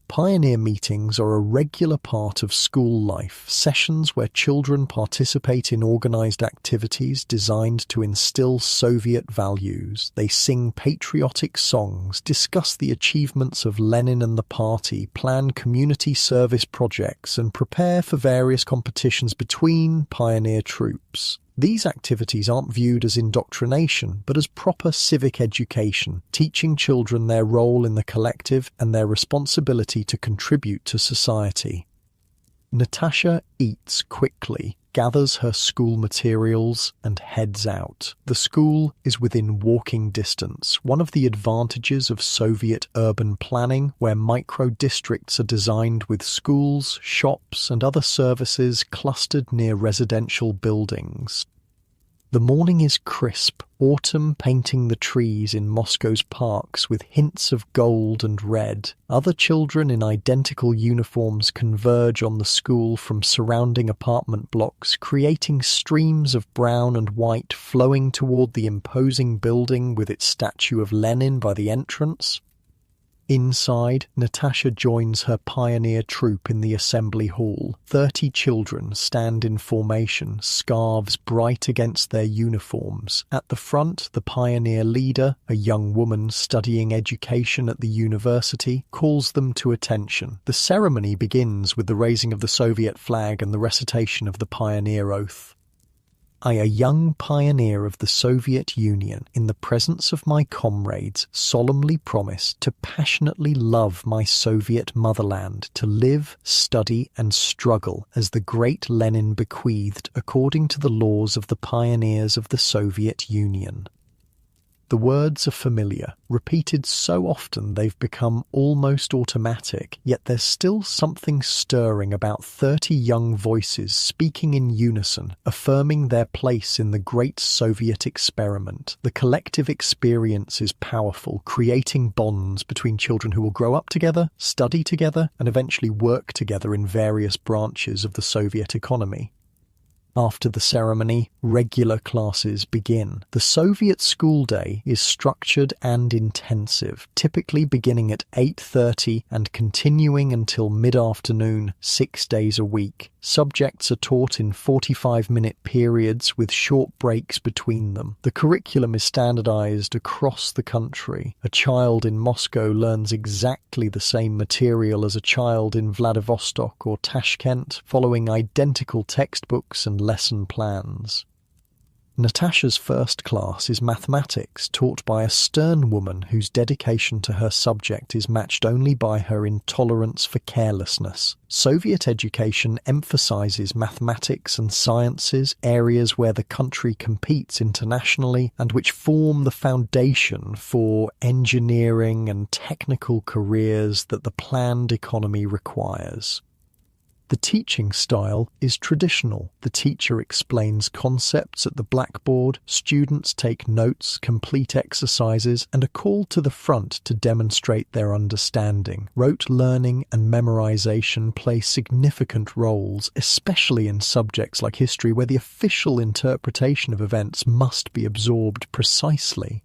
Pioneer meetings are a regular part of school life, sessions where children participate in organized activities designed to instill Soviet values. They sing patriotic songs, discuss the achievements of Lenin and the party, plan community service projects, and prepare for various competitions between pioneer troops. These activities aren't viewed as indoctrination, but as proper civic education, teaching children their role in the collective and their responsibility to contribute to society. Natasha eats quickly, gathers her school materials, and heads out. The school is within walking distance, one of the advantages of Soviet urban planning, where micro-districts are designed with schools, shops, and other services clustered near residential buildings. The morning is crisp, autumn painting the trees in Moscow's parks with hints of gold and red. Other children in identical uniforms converge on the school from surrounding apartment blocks, creating streams of brown and white flowing toward the imposing building with its statue of Lenin by the entrance. Inside, Natasha joins her pioneer troop in the assembly hall. 30 children stand in formation, scarves bright against their uniforms. At the front, the pioneer leader, a young woman studying education at the university, calls them to attention. The ceremony begins with the raising of the Soviet flag and the recitation of the pioneer oath. I, a young pioneer of the Soviet Union, in the presence of my comrades, solemnly promise to passionately love my Soviet motherland, to live, study, and struggle as the great Lenin bequeathed according to the laws of the pioneers of the Soviet Union. The words are familiar, repeated so often they've become almost automatic, yet there's still something stirring about 30 young voices speaking in unison, affirming their place in the great Soviet experiment. The collective experience is powerful, creating bonds between children who will grow up together, study together, and eventually work together in various branches of the Soviet economy. After the ceremony, regular classes begin. The Soviet school day is structured and intensive, typically beginning at 8:30 and continuing until mid-afternoon, 6 days a week. Subjects are taught in 45-minute periods with short breaks between them. The curriculum is standardized across the country. A child in Moscow learns exactly the same material as a child in Vladivostok or Tashkent, following identical textbooks and lesson plans. Natasha's first class is mathematics, taught by a stern woman whose dedication to her subject is matched only by her intolerance for carelessness. Soviet education emphasizes mathematics and sciences, areas where the country competes internationally and which form the foundation for engineering and technical careers that the planned economy requires. The teaching style is traditional. The teacher explains concepts at the blackboard, students take notes, complete exercises, and are called to the front to demonstrate their understanding. Rote learning and memorization play significant roles, especially in subjects like history, where the official interpretation of events must be absorbed precisely.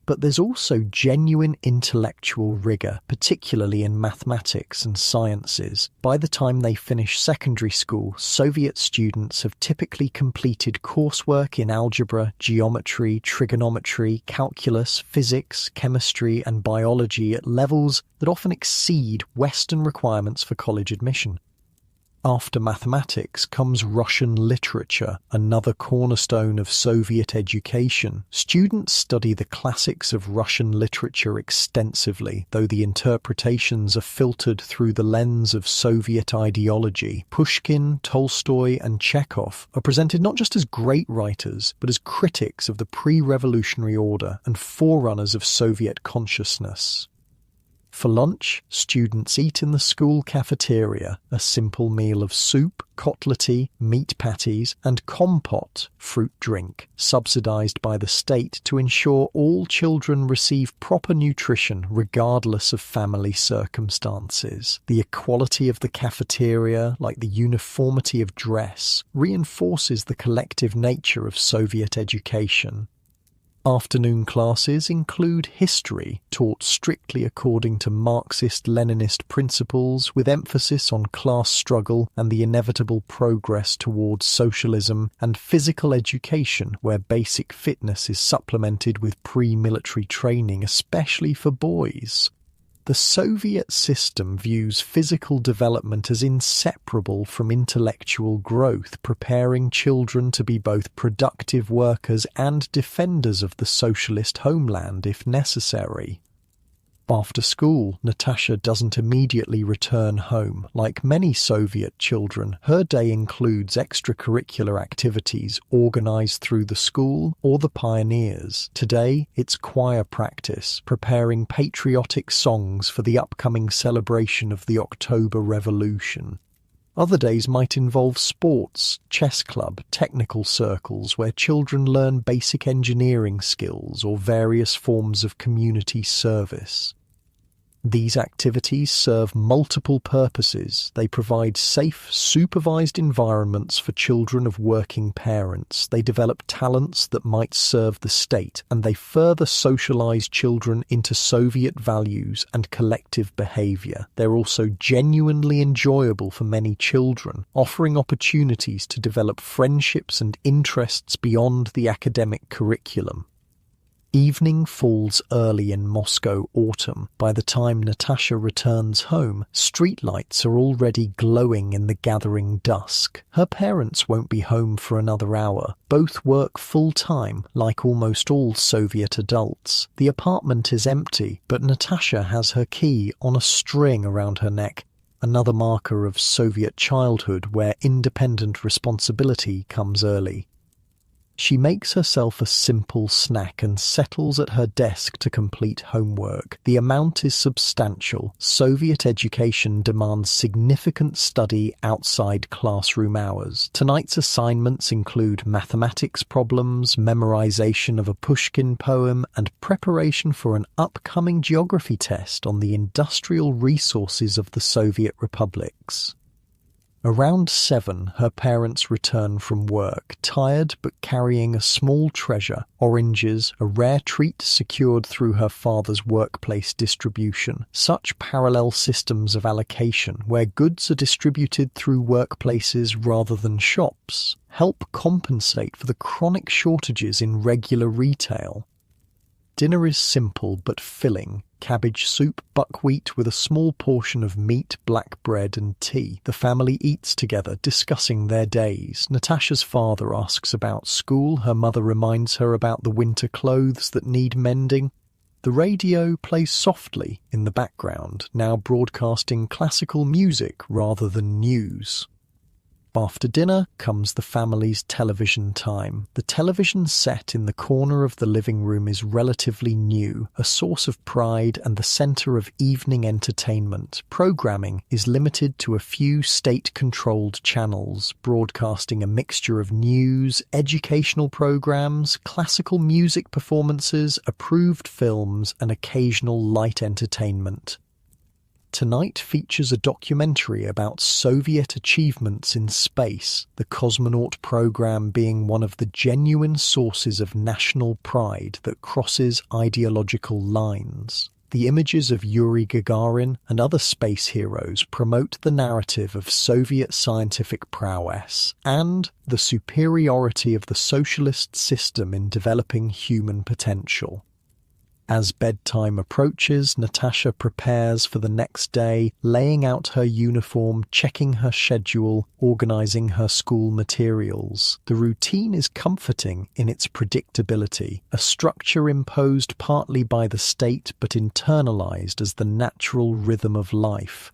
But there's also genuine intellectual rigor, particularly in mathematics and sciences. By the time they finish secondary school, Soviet students have typically completed coursework in algebra, geometry, trigonometry, calculus, physics, chemistry, and biology at levels that often exceed Western requirements for college admission. After mathematics comes Russian literature, another cornerstone of Soviet education. Students study the classics of Russian literature extensively, though the interpretations are filtered through the lens of Soviet ideology. Pushkin, Tolstoy, and Chekhov are presented not just as great writers, but as critics of the pre-revolutionary order and forerunners of Soviet consciousness. For lunch, students eat in the school cafeteria, a simple meal of soup, kotlety, meat patties, and compote, fruit drink, subsidized by the state to ensure all children receive proper nutrition regardless of family circumstances. The equality of the cafeteria, like the uniformity of dress, reinforces the collective nature of Soviet education. Afternoon classes include history, taught strictly according to Marxist-Leninist principles, with emphasis on class struggle and the inevitable progress towards socialism, and physical education, where basic fitness is supplemented with pre-military training, especially for boys. The Soviet system views physical development as inseparable from intellectual growth, preparing children to be both productive workers and defenders of the socialist homeland if necessary. After school, Natasha doesn't immediately return home. Like many Soviet children, her day includes extracurricular activities organized through the school or the pioneers. Today, it's choir practice, preparing patriotic songs for the upcoming celebration of the October Revolution. Other days might involve sports, chess club, technical circles where children learn basic engineering skills or various forms of community service. These activities serve multiple purposes. They provide safe, supervised environments for children of working parents. They develop talents that might serve the state, and they further socialize children into Soviet values and collective behavior. They're also genuinely enjoyable for many children, offering opportunities to develop friendships and interests beyond the academic curriculum. Evening falls early in Moscow autumn. By the time Natasha returns home, streetlights are already glowing in the gathering dusk. Her parents won't be home for another hour. Both work full-time, like almost all Soviet adults. The apartment is empty, but Natasha has her key on a string around her neck, another marker of Soviet childhood where independent responsibility comes early. She makes herself a simple snack and settles at her desk to complete homework. The amount is substantial. Soviet education demands significant study outside classroom hours. Tonight's assignments include mathematics problems, memorization of a Pushkin poem, and preparation for an upcoming geography test on the industrial resources of the Soviet republics. Around 7, her parents return from work, tired but carrying a small treasure, oranges, a rare treat secured through her father's workplace distribution. Such parallel systems of allocation, where goods are distributed through workplaces rather than shops, help compensate for the chronic shortages in regular retail. Dinner is simple but filling. Cabbage soup, buckwheat with a small portion of meat, black bread and tea. The family eats together, discussing their days. Natasha's father asks about school. Her mother reminds her about the winter clothes that need mending. The radio plays softly in the background, now broadcasting classical music rather than news. After dinner comes the family's television time. The television set in the corner of the living room is relatively new, a source of pride and the center of evening entertainment. Programming is limited to a few state-controlled channels, broadcasting a mixture of news, educational programs, classical music performances, approved films, and occasional light entertainment. Tonight features a documentary about Soviet achievements in space, the cosmonaut program being one of the genuine sources of national pride that crosses ideological lines. The images of Yuri Gagarin and other space heroes promote the narrative of Soviet scientific prowess and the superiority of the socialist system in developing human potential. As bedtime approaches, Natasha prepares for the next day, laying out her uniform, checking her schedule, organizing her school materials. The routine is comforting in its predictability, a structure imposed partly by the state but internalized as the natural rhythm of life.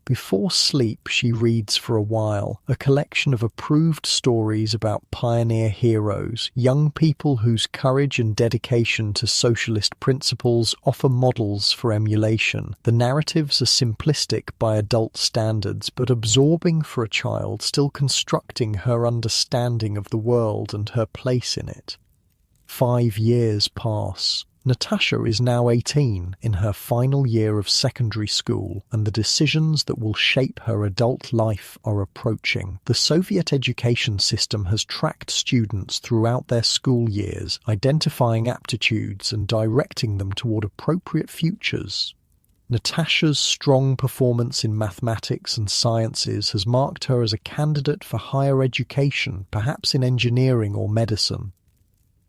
Before sleep, she reads for a while, a collection of approved stories about pioneer heroes, young people whose courage and dedication to socialist principles offer models for emulation. The narratives are simplistic by adult standards, but absorbing for a child, still constructing her understanding of the world and her place in it. 5 years pass. Natasha is now 18, in her final year of secondary school, and the decisions that will shape her adult life are approaching. The Soviet education system has tracked students throughout their school years, identifying aptitudes and directing them toward appropriate futures. Natasha's strong performance in mathematics and sciences has marked her as a candidate for higher education, perhaps in engineering or medicine.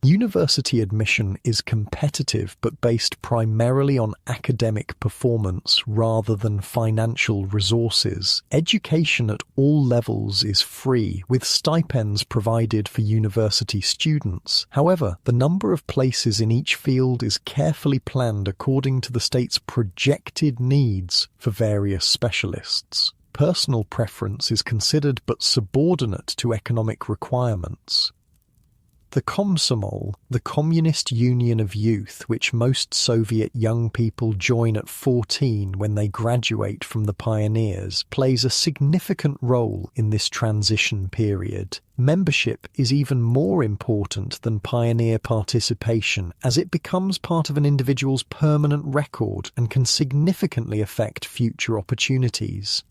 University admission is competitive but based primarily on academic performance rather than financial resources. Education at all levels is free, with stipends provided for university students. However, the number of places in each field is carefully planned according to the state's projected needs for various specialists. Personal preference is considered but subordinate to economic requirements. The Komsomol, the Communist Union of Youth, which most Soviet young people join at 14 when they graduate from the pioneers, plays a significant role in this transition period. Membership is even more important than pioneer participation, as it becomes part of an individual's permanent record and can significantly affect future opportunities.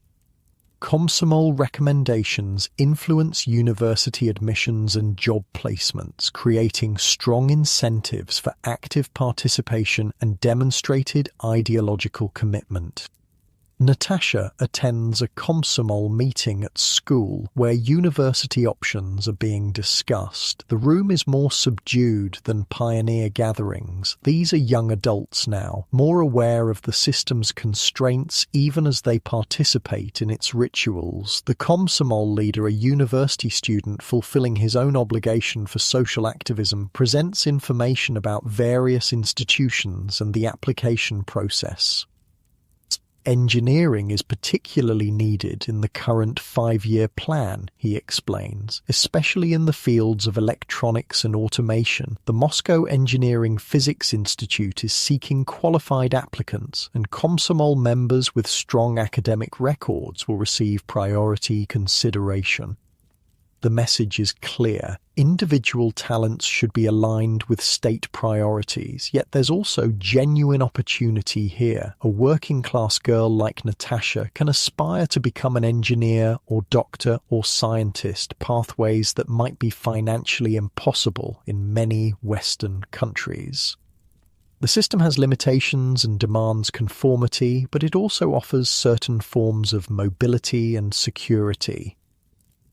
Komsomol recommendations influence university admissions and job placements, creating strong incentives for active participation and demonstrated ideological commitment. Natasha attends a Komsomol meeting at school where university options are being discussed. The room is more subdued than pioneer gatherings. These are young adults now, more aware of the system's constraints even as they participate in its rituals. The Komsomol leader, a university student fulfilling his own obligation for social activism, presents information about various institutions and the application process. Engineering is particularly needed in the current 5-year plan, he explains, especially in the fields of electronics and automation. The Moscow Engineering Physics Institute is seeking qualified applicants, and Komsomol members with strong academic records will receive priority consideration. The message is clear. Individual talents should be aligned with state priorities, yet there's also genuine opportunity here. A working-class girl like Natasha can aspire to become an engineer or doctor or scientist, pathways that might be financially impossible in many Western countries. The system has limitations and demands conformity, but it also offers certain forms of mobility and security.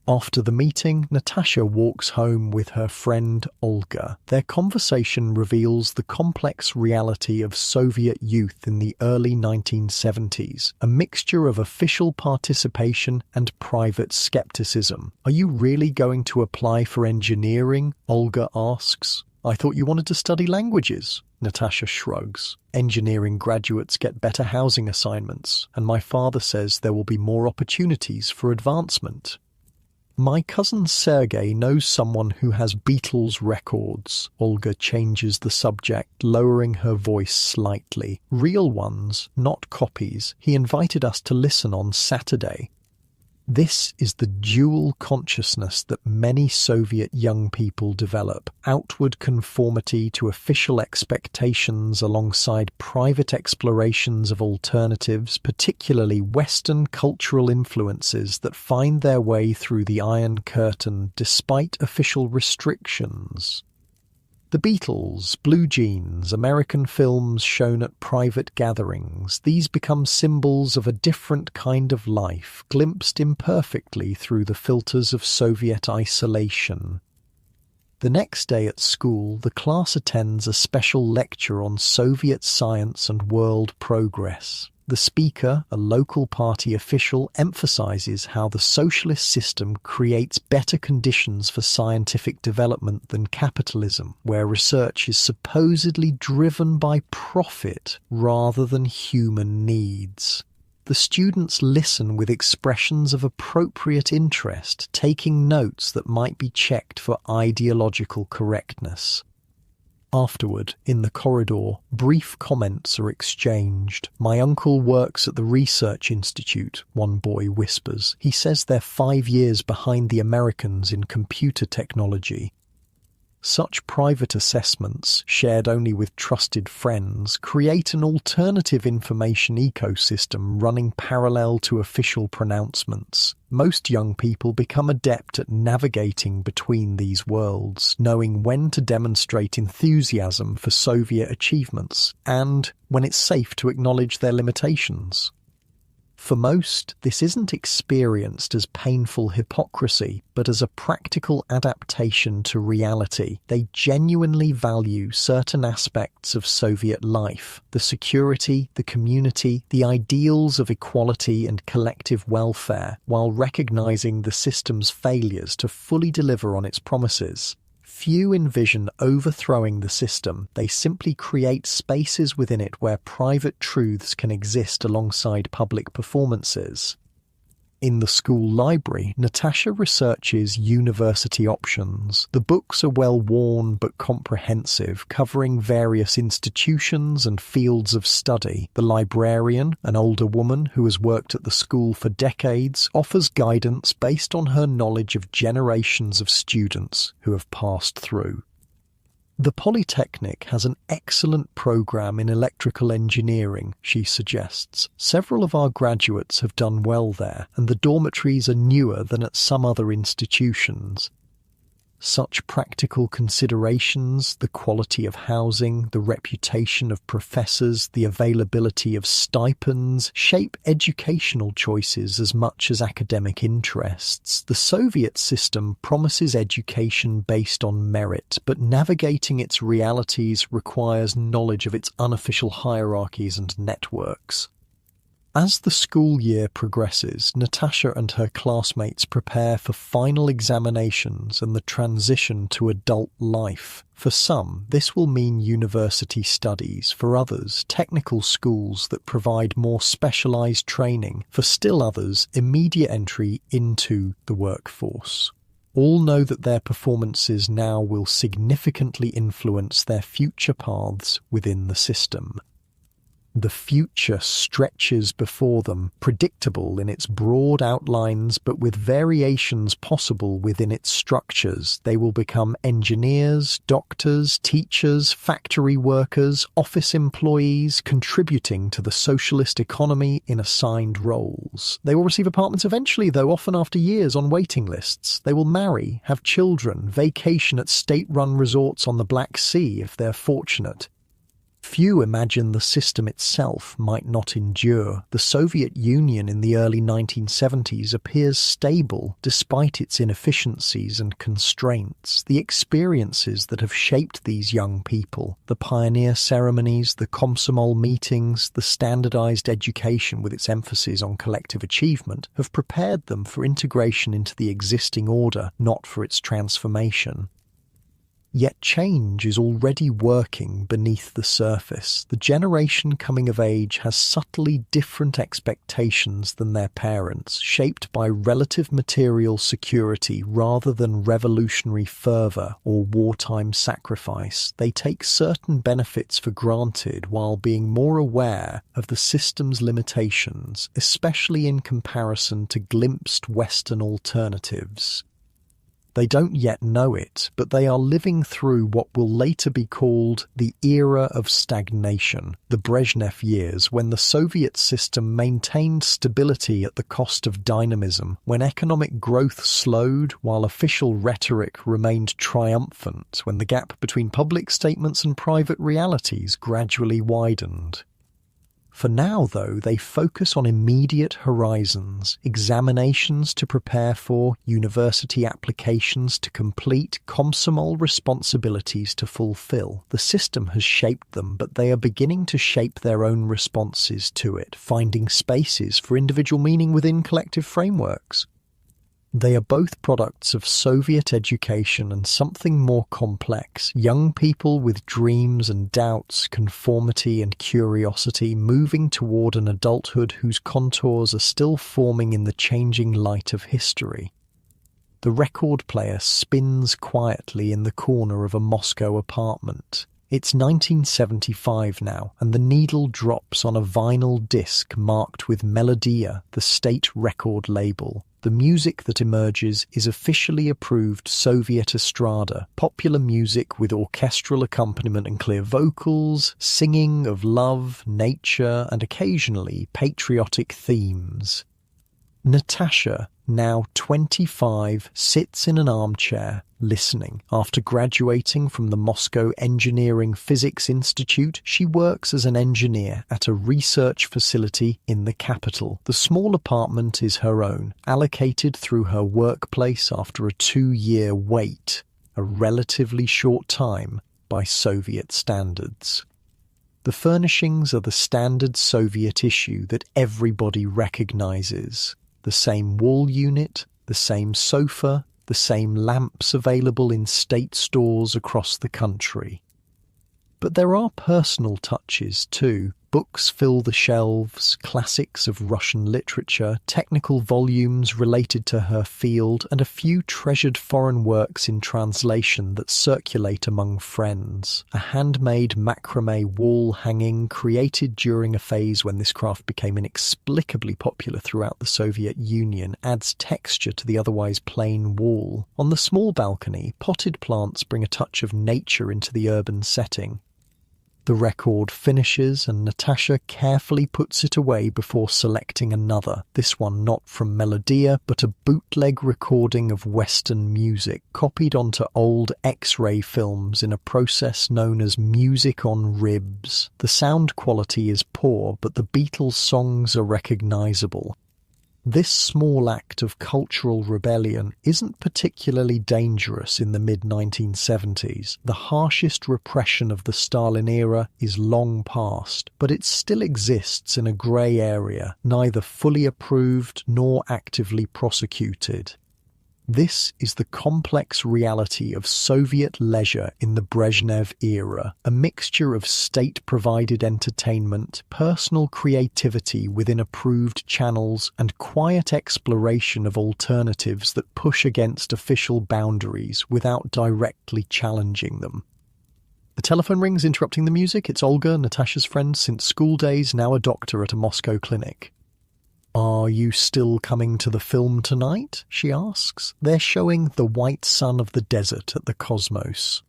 After the meeting, Natasha walks home with her friend Olga. Their conversation reveals the complex reality of Soviet youth in the early 1970s, a mixture of official participation and private skepticism. "Are you really going to apply for engineering?" Olga asks. "I thought you wanted to study languages." Natasha shrugs. "Engineering graduates get better housing assignments, and my father says there will be more opportunities for advancement. My cousin Sergei knows someone who has Beatles records." Olga changes the subject, lowering her voice slightly. "Real ones, not copies. He invited us to listen on Saturday." This is the dual consciousness that many Soviet young people develop: outward conformity to official expectations alongside private explorations of alternatives, particularly Western cultural influences that find their way through the Iron Curtain despite official restrictions. The Beatles, Blue Jeans, American films shown at private gatherings, these become symbols of a different kind of life, glimpsed imperfectly through the filters of Soviet isolation. The next day at school, the class attends a special lecture on Soviet science and world progress. The speaker, a local party official, emphasizes how the socialist system creates better conditions for scientific development than capitalism, where research is supposedly driven by profit rather than human needs. The students listen with expressions of appropriate interest, taking notes that might be checked for ideological correctness. Afterward, in the corridor, brief comments are exchanged. "My uncle works at the Research Institute," one boy whispers. "He says they're 5 years behind the Americans in computer technology." Such private assessments, shared only with trusted friends, create an alternative information ecosystem running parallel to official pronouncements. Most young people become adept at navigating between these worlds, knowing when to demonstrate enthusiasm for Soviet achievements and when it's safe to acknowledge their limitations. For most, this isn't experienced as painful hypocrisy, but as a practical adaptation to reality. They genuinely value certain aspects of Soviet life: the security, the community, the ideals of equality and collective welfare, while recognizing the system's failures to fully deliver on its promises. Few envision overthrowing the system. They simply create spaces within it where private truths can exist alongside public performances. In the school library, Natasha researches university options. The books are well worn but comprehensive, covering various institutions and fields of study. The librarian, an older woman who has worked at the school for decades, offers guidance based on her knowledge of generations of students who have passed through. The Polytechnic has an excellent program in electrical engineering, she suggests. Several of our graduates have done well there, and the dormitories are newer than at some other institutions. Such practical considerations, the quality of housing, the reputation of professors, the availability of stipends, shape educational choices as much as academic interests. The Soviet system promises education based on merit, but navigating its realities requires knowledge of its unofficial hierarchies and networks. As the school year progresses, Natasha and her classmates prepare for final examinations and the transition to adult life. For some, this will mean university studies. For others, technical schools that provide more specialized training. For still others, immediate entry into the workforce. All know that their performances now will significantly influence their future paths within the system. The future stretches before them, predictable in its broad outlines but with variations possible within its structures. They will become engineers, doctors, teachers, factory workers, office employees, contributing to the socialist economy in assigned roles. They will receive apartments eventually, though often after years on waiting lists. They will marry, have children, vacation at state-run resorts on the Black Sea if they're fortunate. Few imagine the system itself might not endure. The Soviet Union in the early 1970s appears stable despite its inefficiencies and constraints. The experiences that have shaped these young people, the pioneer ceremonies, the Komsomol meetings, the standardized education with its emphasis on collective achievement, have prepared them for integration into the existing order, not for its transformation. Yet change is already working beneath the surface. The generation coming of age has subtly different expectations than their parents, shaped by relative material security rather than revolutionary fervour or wartime sacrifice. They take certain benefits for granted while being more aware of the system's limitations, especially in comparison to glimpsed Western alternatives. They don't yet know it, but they are living through what will later be called the era of stagnation, the Brezhnev years, when the Soviet system maintained stability at the cost of dynamism, when economic growth slowed while official rhetoric remained triumphant, when the gap between public statements and private realities gradually widened. For now, though, they focus on immediate horizons, examinations to prepare for, university applications to complete, Komsomol responsibilities to fulfill. The system has shaped them, but they are beginning to shape their own responses to it, finding spaces for individual meaning within collective frameworks. They are both products of Soviet education and something more complex, young people with dreams and doubts, conformity and curiosity, moving toward an adulthood whose contours are still forming in the changing light of history. The record player spins quietly in the corner of a Moscow apartment. It's 1975 now, and the needle drops on a vinyl disc marked with Melodia, the state record label. The music that emerges is officially approved Soviet estrada, popular music with orchestral accompaniment and clear vocals, singing of love, nature, and occasionally patriotic themes. Natasha, now 25, sits in an armchair, listening. After graduating from the Moscow Engineering Physics Institute, she works as an engineer at a research facility in the capital. The small apartment is her own, allocated through her workplace after a 2-year wait, a relatively short time by Soviet standards. The furnishings are the standard Soviet issue that everybody recognizes. The same wall unit, the same sofa, the same lamps available in state stores across the country. But there are personal touches too. Books fill the shelves, classics of Russian literature, technical volumes related to her field, and a few treasured foreign works in translation that circulate among friends. A handmade macrame wall hanging created during a phase when this craft became inexplicably popular throughout the Soviet Union adds texture to the otherwise plain wall. On the small balcony, potted plants bring a touch of nature into the urban setting. The record finishes and Natasha carefully puts it away before selecting another, this one not from Melodia but a bootleg recording of Western music copied onto old X-ray films in a process known as music on ribs. The sound quality is poor, but the Beatles' songs are recognisable. This small act of cultural rebellion isn't particularly dangerous in the mid-1970s. The harshest repression of the Stalin era is long past, but it still exists in a grey area, neither fully approved nor actively prosecuted. This is the complex reality of Soviet leisure in the Brezhnev era, a mixture of state-provided entertainment, personal creativity within approved channels, and quiet exploration of alternatives that push against official boundaries without directly challenging them. The telephone rings, interrupting the music. It's Olga, Natasha's friend since school days, now a doctor at a Moscow clinic. "Are you still coming to the film tonight?" she asks. "They're showing The White Sun of the Desert at the Cosmos."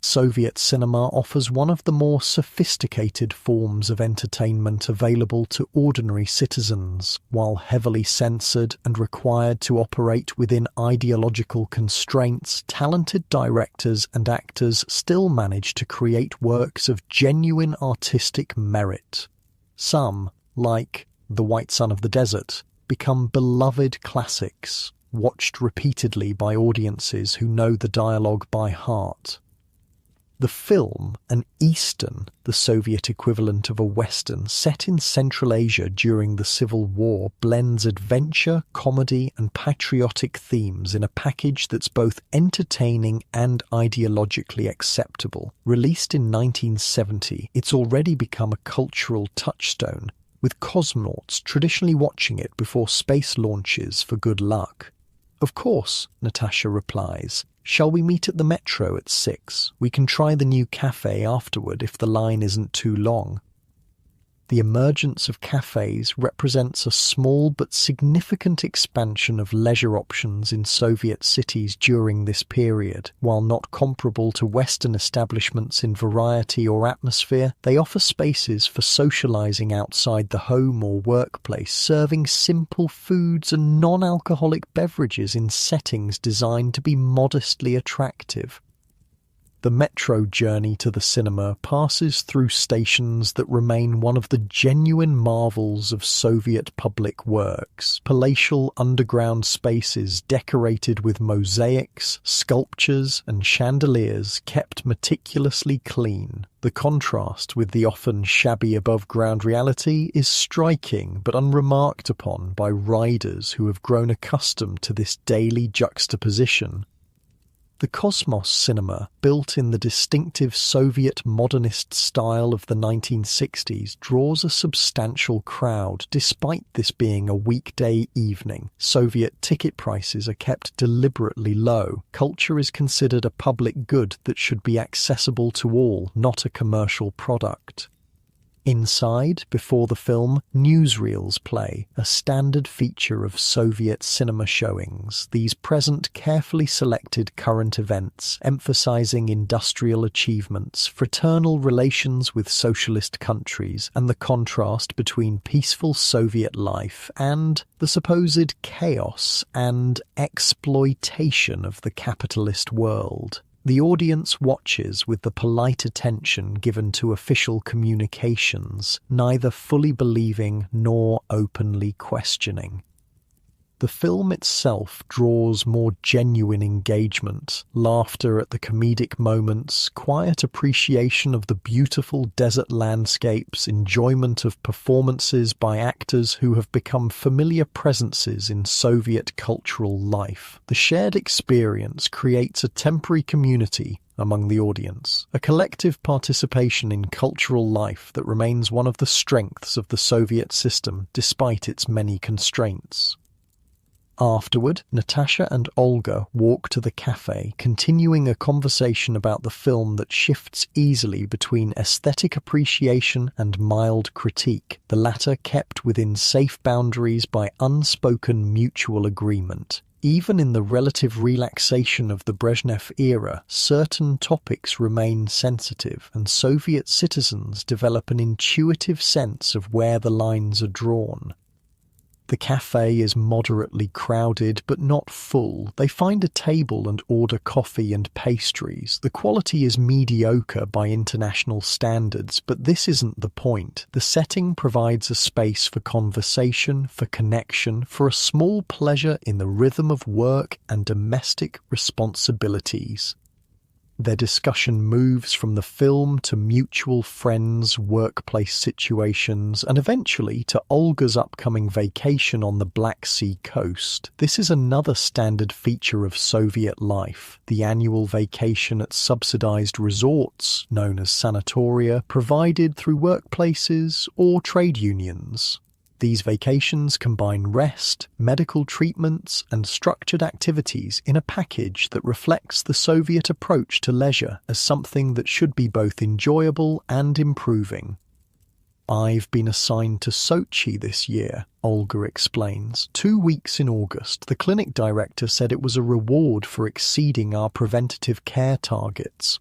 Soviet cinema offers one of the more sophisticated forms of entertainment available to ordinary citizens. While heavily censored and required to operate within ideological constraints, talented directors and actors still manage to create works of genuine artistic merit. Some, like The White Sun of the Desert, become beloved classics, watched repeatedly by audiences who know the dialogue by heart. The film, an Eastern, the Soviet equivalent of a Western, set in Central Asia during the Civil War, blends adventure, comedy, and patriotic themes in a package that's both entertaining and ideologically acceptable. Released in 1970, it's already become a cultural touchstone, with cosmonauts traditionally watching it before space launches for good luck. "Of course," Natasha replies. "Shall we meet at the metro at 6? We can try the new cafe afterward if the line isn't too long." The emergence of cafes represents a small but significant expansion of leisure options in Soviet cities during this period. While not comparable to Western establishments in variety or atmosphere, they offer spaces for socializing outside the home or workplace, serving simple foods and non-alcoholic beverages in settings designed to be modestly attractive. The metro journey to the cinema passes through stations that remain one of the genuine marvels of Soviet public works, palatial underground spaces decorated with mosaics, sculptures, and chandeliers kept meticulously clean. The contrast with the often shabby above-ground reality is striking but unremarked upon by riders who have grown accustomed to this daily juxtaposition. The Cosmos cinema, built in the distinctive Soviet modernist style of the 1960s, draws a substantial crowd despite this being a weekday evening. Soviet ticket prices are kept deliberately low. Culture is considered a public good that should be accessible to all, not a commercial product. Inside, before the film, newsreels play, a standard feature of Soviet cinema showings. These present carefully selected current events, emphasizing industrial achievements, fraternal relations with socialist countries, and the contrast between peaceful Soviet life and the supposed chaos and exploitation of the capitalist world. The audience watches with the polite attention given to official communications, neither fully believing nor openly questioning. The film itself draws more genuine engagement, laughter at the comedic moments, quiet appreciation of the beautiful desert landscapes, enjoyment of performances by actors who have become familiar presences in Soviet cultural life. The shared experience creates a temporary community among the audience, a collective participation in cultural life that remains one of the strengths of the Soviet system despite its many constraints. Afterward, Natasha and Olga walk to the cafe, continuing a conversation about the film that shifts easily between aesthetic appreciation and mild critique, the latter kept within safe boundaries by unspoken mutual agreement. Even in the relative relaxation of the Brezhnev era, certain topics remain sensitive, and Soviet citizens develop an intuitive sense of where the lines are drawn. The cafe is moderately crowded but not full. They find a table and order coffee and pastries. The quality is mediocre by international standards, but this isn't the point. The setting provides a space for conversation, for connection, for a small pleasure in the rhythm of work and domestic responsibilities. Their discussion moves from the film to mutual friends, workplace situations, and eventually to Olga's upcoming vacation on the Black Sea coast. This is another standard feature of Soviet life, the annual vacation at subsidized resorts, known as sanatoria, provided through workplaces or trade unions. These vacations combine rest, medical treatments, and structured activities in a package that reflects the Soviet approach to leisure as something that should be both enjoyable and improving. "I've been assigned to Sochi this year," Olga explains. 2 weeks in August, the clinic director said it was a reward for exceeding our preventative care targets.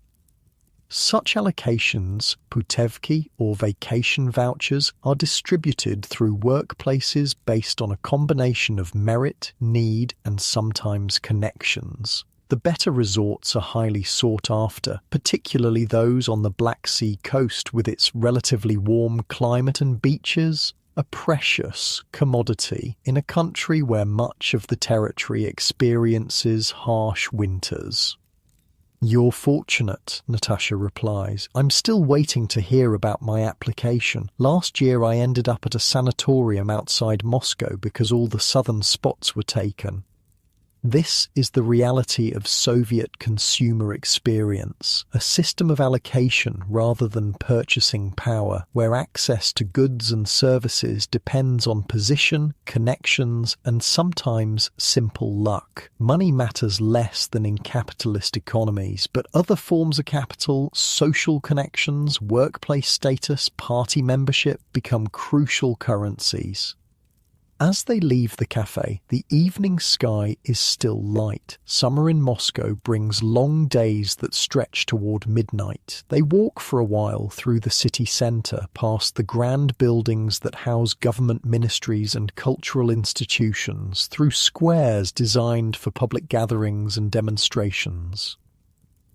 Such allocations, putevki or vacation vouchers, are distributed through workplaces based on a combination of merit, need, and sometimes connections. The better resorts are highly sought after, particularly those on the Black Sea coast with its relatively warm climate and beaches, a precious commodity in a country where much of the territory experiences harsh winters. "You're fortunate," Natasha replies. "I'm still waiting to hear about my application. Last year I ended up at a sanatorium outside Moscow because all the southern spots were taken." This is the reality of Soviet consumer experience, a system of allocation rather than purchasing power, where access to goods and services depends on position, connections, and sometimes simple luck. Money matters less than in capitalist economies, but other forms of capital, social connections, workplace status, party membership become crucial currencies. As they leave the cafe, the evening sky is still light. Summer in Moscow brings long days that stretch toward midnight. They walk for a while through the city centre, past the grand buildings that house government ministries and cultural institutions, through squares designed for public gatherings and demonstrations.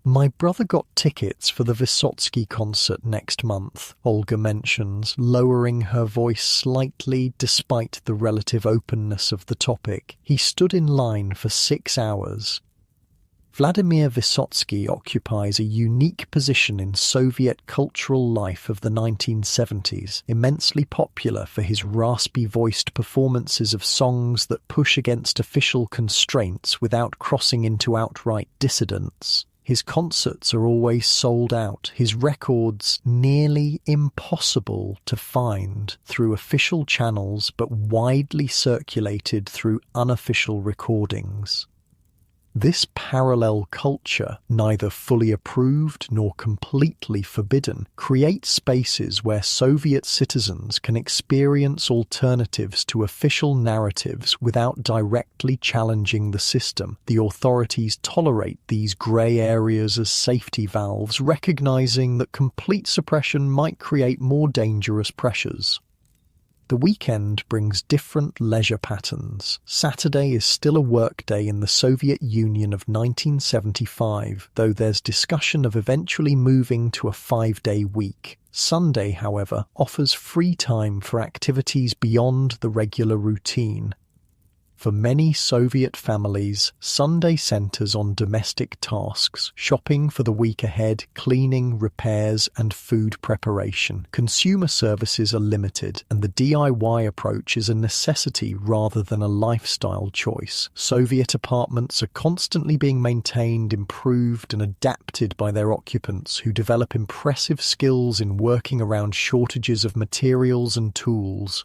"My brother got tickets for the Vysotsky concert next month," Olga mentions, lowering her voice slightly despite the relative openness of the topic. "He stood in line for 6 hours." Vladimir Vysotsky occupies a unique position in Soviet cultural life of the 1970s, immensely popular for his raspy-voiced performances of songs that push against official constraints without crossing into outright dissidence. His concerts are always sold out, his records nearly impossible to find through official channels but widely circulated through unofficial recordings. This parallel culture, neither fully approved nor completely forbidden, creates spaces where Soviet citizens can experience alternatives to official narratives without directly challenging the system. The authorities tolerate these grey areas as safety valves, recognizing that complete suppression might create more dangerous pressures. The weekend brings different leisure patterns. Saturday is still a workday in the Soviet Union of 1975, though there's discussion of eventually moving to a 5-day week. Sunday, however, offers free time for activities beyond the regular routine. For many Soviet families, Sunday centers on domestic tasks, shopping for the week ahead, cleaning, repairs, and food preparation. Consumer services are limited, and the DIY approach is a necessity rather than a lifestyle choice. Soviet apartments are constantly being maintained, improved, and adapted by their occupants, who develop impressive skills in working around shortages of materials and tools.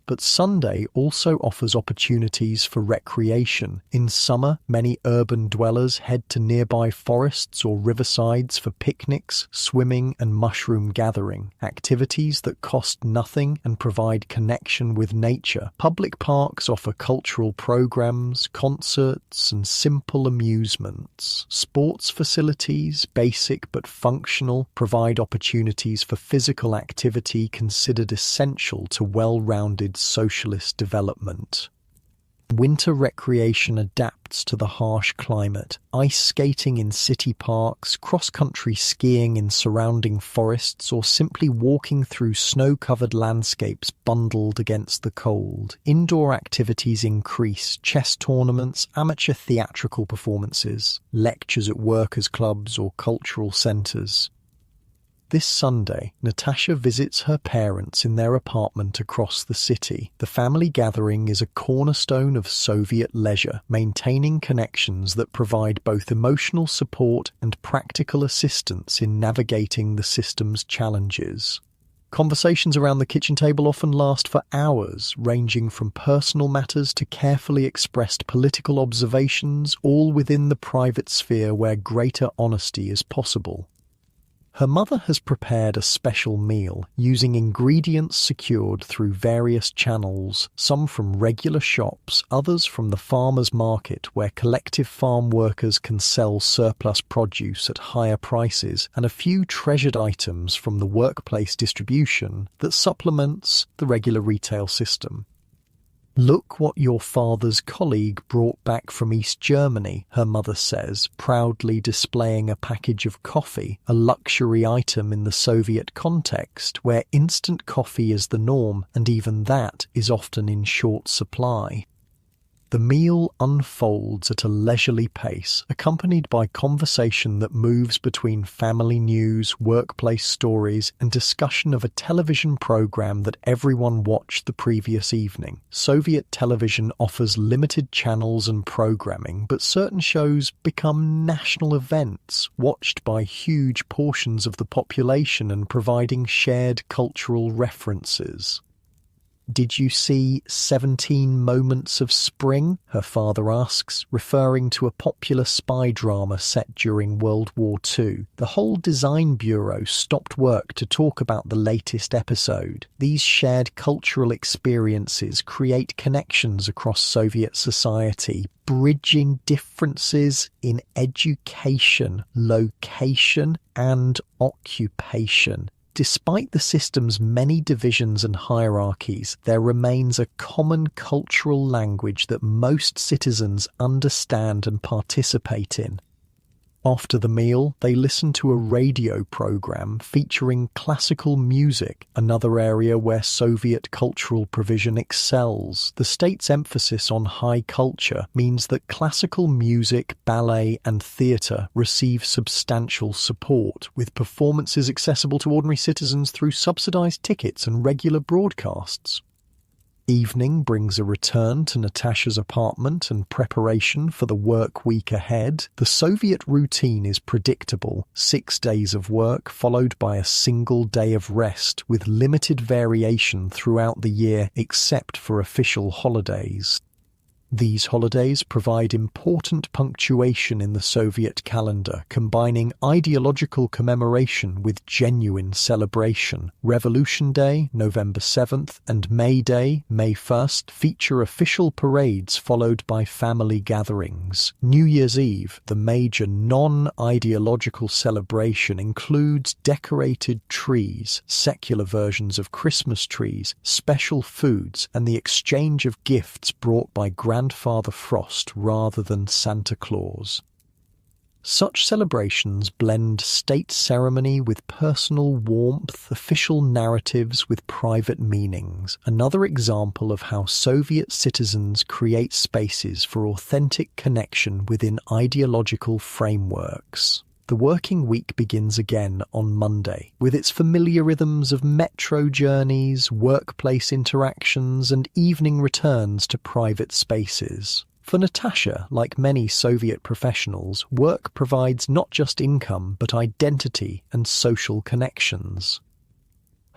But Sunday also offers opportunities for recreation. In summer, many urban dwellers head to nearby forests or riversides for picnics, swimming, and mushroom gathering, activities that cost nothing and provide connection with nature. Public parks offer cultural programs, concerts, and simple amusements. Sports facilities, basic but functional, provide opportunities for physical activity considered essential to well-rounded socialist development. Winter recreation adapts to the harsh climate. Ice skating in city parks, cross-country skiing in surrounding forests, or simply walking through snow-covered landscapes bundled against the cold. Indoor activities increase: chess tournaments, amateur theatrical performances, lectures at workers' clubs or cultural centres. This Sunday, Natasha visits her parents in their apartment across the city. The family gathering is a cornerstone of Soviet leisure, maintaining connections that provide both emotional support and practical assistance in navigating the system's challenges. Conversations around the kitchen table often last for hours, ranging from personal matters to carefully expressed political observations, all within the private sphere where greater honesty is possible. Her mother has prepared a special meal, using ingredients secured through various channels, some from regular shops, others from the farmers' market where collective farm workers can sell surplus produce at higher prices, and a few treasured items from the workplace distribution that supplements the regular retail system. "Look what your father's colleague brought back from East Germany," her mother says, proudly displaying a package of coffee, a luxury item in the Soviet context where instant coffee is the norm, and even that is often in short supply. The meal unfolds at a leisurely pace, accompanied by conversation that moves between family news, workplace stories, and discussion of a television program that everyone watched the previous evening. Soviet television offers limited channels and programming, but certain shows become national events, watched by huge portions of the population and providing shared cultural references. "Did you see 17 Moments of Spring?" her father asks, referring to a popular spy drama set during World War II. The whole design bureau stopped work to talk about the latest episode. These shared cultural experiences create connections across Soviet society, bridging differences in education, location, and occupation. Despite the system's many divisions and hierarchies, there remains a common cultural language that most citizens understand and participate in. After the meal, they listen to a radio program featuring classical music, another area where Soviet cultural provision excels. The state's emphasis on high culture means that classical music, ballet, and theatre receive substantial support, with performances accessible to ordinary citizens through subsidized tickets and regular broadcasts. Evening brings a return to Natasha's apartment and preparation for the work week ahead. The Soviet routine is predictable: 6 days of work followed by a single day of rest, with limited variation throughout the year except for official holidays. These holidays provide important punctuation in the Soviet calendar, combining ideological commemoration with genuine celebration. Revolution Day, November 7th, and May Day, May 1st, feature official parades followed by family gatherings. New Year's Eve, the major non-ideological celebration, includes decorated trees, secular versions of Christmas trees, special foods, and the exchange of gifts brought by Grandfather Frost rather than Santa Claus. Such celebrations blend state ceremony with personal warmth, official narratives with private meanings, another example of how Soviet citizens create spaces for authentic connection within ideological frameworks. The working week begins again on Monday, with its familiar rhythms of metro journeys, workplace interactions, and evening returns to private spaces. For Natasha, like many Soviet professionals, work provides not just income but identity and social connections.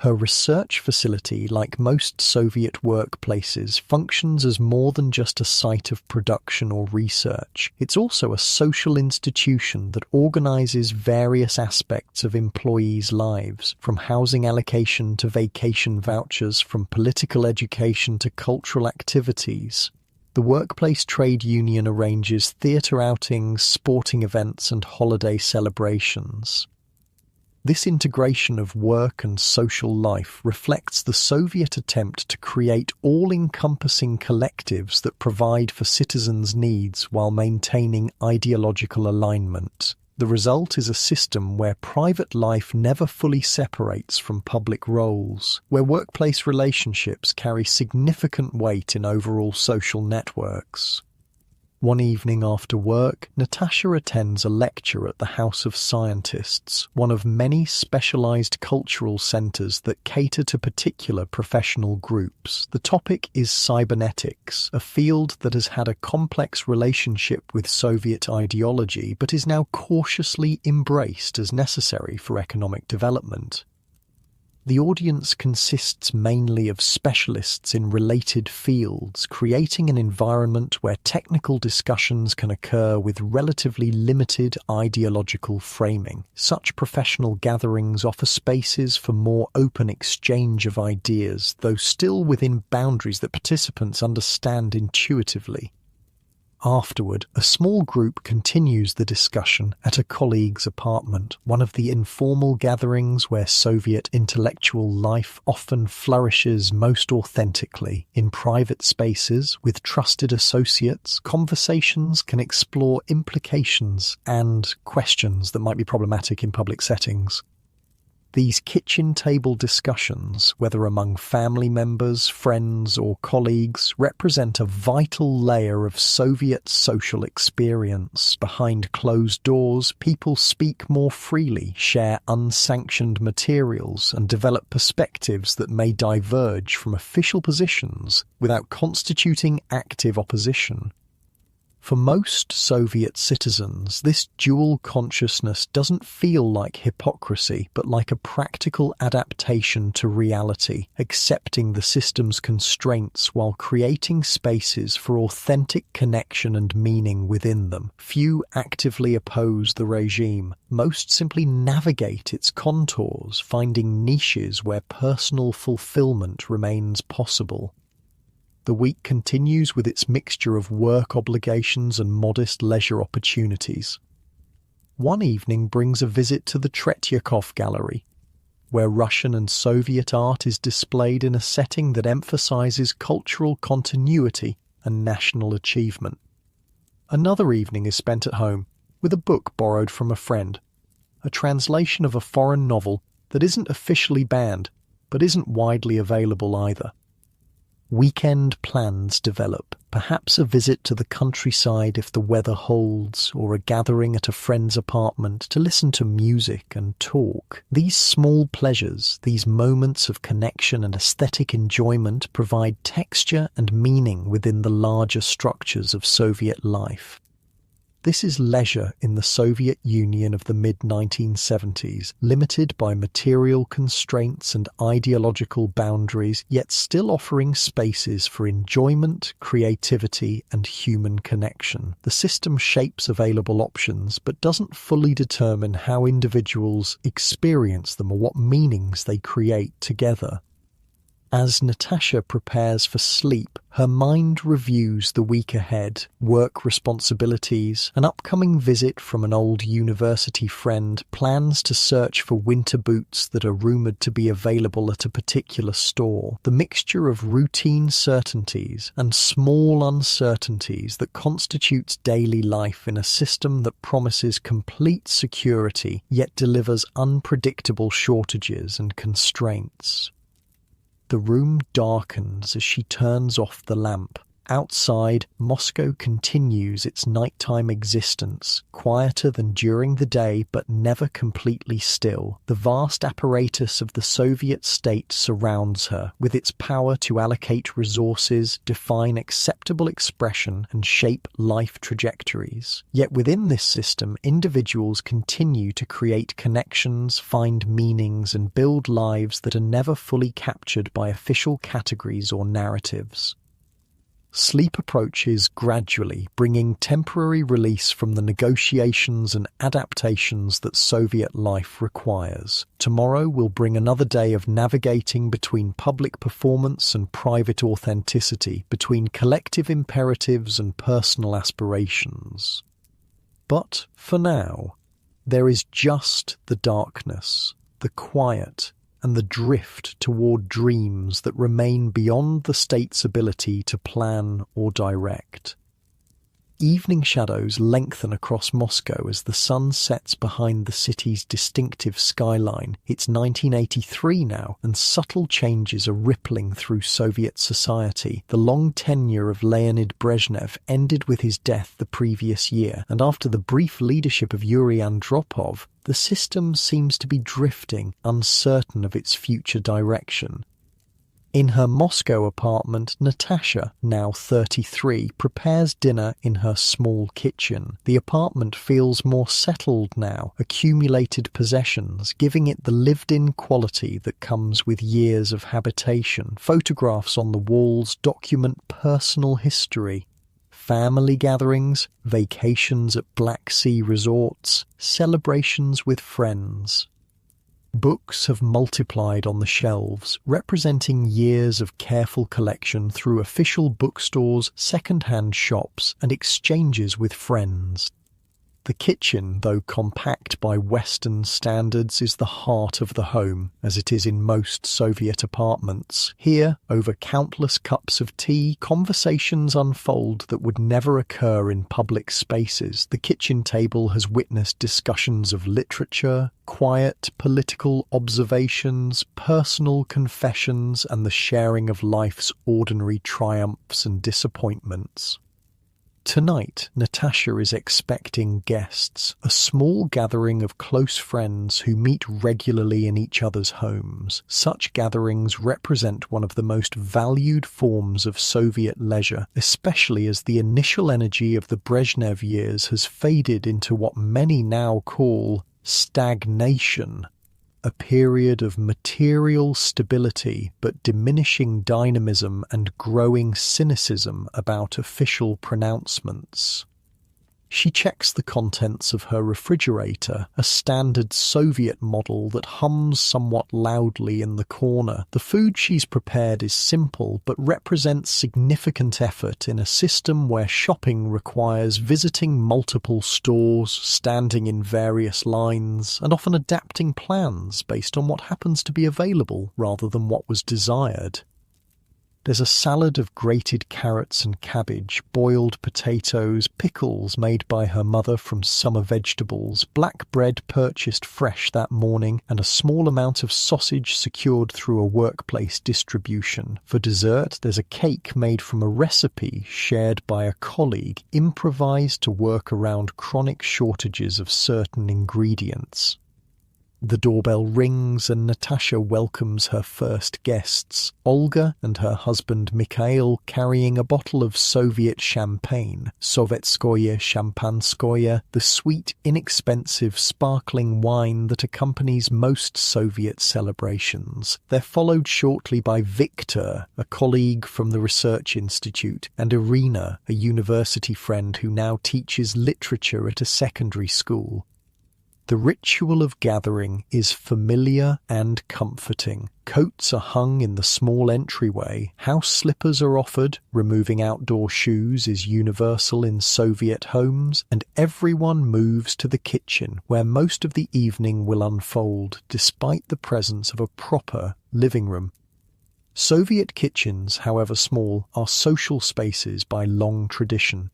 Her research facility, like most Soviet workplaces, functions as more than just a site of production or research. It's also a social institution that organizes various aspects of employees' lives, from housing allocation to vacation vouchers, from political education to cultural activities. The workplace trade union arranges theatre outings, sporting events, and holiday celebrations. This integration of work and social life reflects the Soviet attempt to create all-encompassing collectives that provide for citizens' needs while maintaining ideological alignment. The result is a system where private life never fully separates from public roles, where workplace relationships carry significant weight in overall social networks. One evening after work, Natasha attends a lecture at the House of Scientists, one of many specialized cultural centers that cater to particular professional groups. The topic is cybernetics, a field that has had a complex relationship with Soviet ideology but is now cautiously embraced as necessary for economic development. The audience consists mainly of specialists in related fields, creating an environment where technical discussions can occur with relatively limited ideological framing. Such professional gatherings offer spaces for more open exchange of ideas, though still within boundaries that participants understand intuitively. Afterward, a small group continues the discussion at a colleague's apartment, one of the informal gatherings where Soviet intellectual life often flourishes most authentically. In private spaces, with trusted associates, conversations can explore implications and questions that might be problematic in public settings. These kitchen table discussions, whether among family members, friends, or colleagues, represent a vital layer of Soviet social experience. Behind closed doors, people speak more freely, share unsanctioned materials, and develop perspectives that may diverge from official positions without constituting active opposition. For most Soviet citizens, this dual consciousness doesn't feel like hypocrisy, but like a practical adaptation to reality, accepting the system's constraints while creating spaces for authentic connection and meaning within them. Few actively oppose the regime. Most simply navigate its contours, finding niches where personal fulfillment remains possible. The week continues with its mixture of work obligations and modest leisure opportunities. One evening brings a visit to the Tretyakov Gallery, where Russian and Soviet art is displayed in a setting that emphasizes cultural continuity and national achievement. Another evening is spent at home, with a book borrowed from a friend, a translation of a foreign novel that isn't officially banned, but isn't widely available either. Weekend plans develop, perhaps a visit to the countryside if the weather holds, or a gathering at a friend's apartment to listen to music and talk. These small pleasures, these moments of connection and aesthetic enjoyment provide texture and meaning within the larger structures of Soviet life. This is leisure in the Soviet Union of the mid-1970s, limited by material constraints and ideological boundaries, yet still offering spaces for enjoyment, creativity, and human connection. The system shapes available options, but doesn't fully determine how individuals experience them or what meanings they create together. As Natasha prepares for sleep, her mind reviews the week ahead, work responsibilities, an upcoming visit from an old university friend, plans to search for winter boots that are rumoured to be available at a particular store. The mixture of routine certainties and small uncertainties that constitutes daily life in a system that promises complete security, yet delivers unpredictable shortages and constraints. The room darkens as she turns off the lamp, Outside, Moscow continues its nighttime existence, quieter than during the day but never completely still. The vast apparatus of the Soviet state surrounds her, with its power to allocate resources, define acceptable expression, and shape life trajectories. Yet within this system, individuals continue to create connections, find meanings, and build lives that are never fully captured by official categories or narratives. Sleep approaches gradually, bringing temporary release from the negotiations and adaptations that Soviet life requires. Tomorrow will bring another day of navigating between public performance and private authenticity, between collective imperatives and personal aspirations. But for now, there is just the darkness, the quiet, and the drift toward dreams that remain beyond the state's ability to plan or direct. Evening shadows lengthen across Moscow as the sun sets behind the city's distinctive skyline. It's 1983 now, and subtle changes are rippling through Soviet society. The long tenure of Leonid Brezhnev ended with his death the previous year, and after the brief leadership of Yuri Andropov, the system seems to be drifting, uncertain of its future direction. In her Moscow apartment, Natasha, now 33, prepares dinner in her small kitchen. The apartment feels more settled now, accumulated possessions, giving it the lived-in quality that comes with years of habitation. Photographs on the walls document personal history. Family gatherings, vacations at Black Sea resorts, celebrations with friends. Books have multiplied on the shelves, representing years of careful collection through official bookstores, second-hand shops, and exchanges with friends. The kitchen, though compact by Western standards, is the heart of the home, as it is in most Soviet apartments. Here, over countless cups of tea, conversations unfold that would never occur in public spaces. The kitchen table has witnessed discussions of literature, quiet political observations, personal confessions, and the sharing of life's ordinary triumphs and disappointments. Tonight, Natasha is expecting guests, a small gathering of close friends who meet regularly in each other's homes. Such gatherings represent one of the most valued forms of Soviet leisure, especially as the initial energy of the Brezhnev years has faded into what many now call stagnation. A period of material stability but diminishing dynamism and growing cynicism about official pronouncements. She checks the contents of her refrigerator, a standard Soviet model that hums somewhat loudly in the corner. The food she's prepared is simple but represents significant effort in a system where shopping requires visiting multiple stores, standing in various lines, and often adapting plans based on what happens to be available rather than what was desired. There's a salad of grated carrots and cabbage, boiled potatoes, pickles made by her mother from summer vegetables, black bread purchased fresh that morning, and a small amount of sausage secured through a workplace distribution. For dessert, there's a cake made from a recipe shared by a colleague, improvised to work around chronic shortages of certain ingredients. The doorbell rings and Natasha welcomes her first guests, Olga and her husband Mikhail carrying a bottle of Soviet champagne, Sovetskoye Shampanskoye, the sweet, inexpensive, sparkling wine that accompanies most Soviet celebrations. They're followed shortly by Viktor, a colleague from the Research Institute, and Irina, a university friend who now teaches literature at a secondary school. The ritual of gathering is familiar and comforting. Coats are hung in the small entryway, house slippers are offered, removing outdoor shoes is universal in Soviet homes, and everyone moves to the kitchen where most of the evening will unfold, despite the presence of a proper living room. Soviet kitchens, however small, are social spaces by long tradition.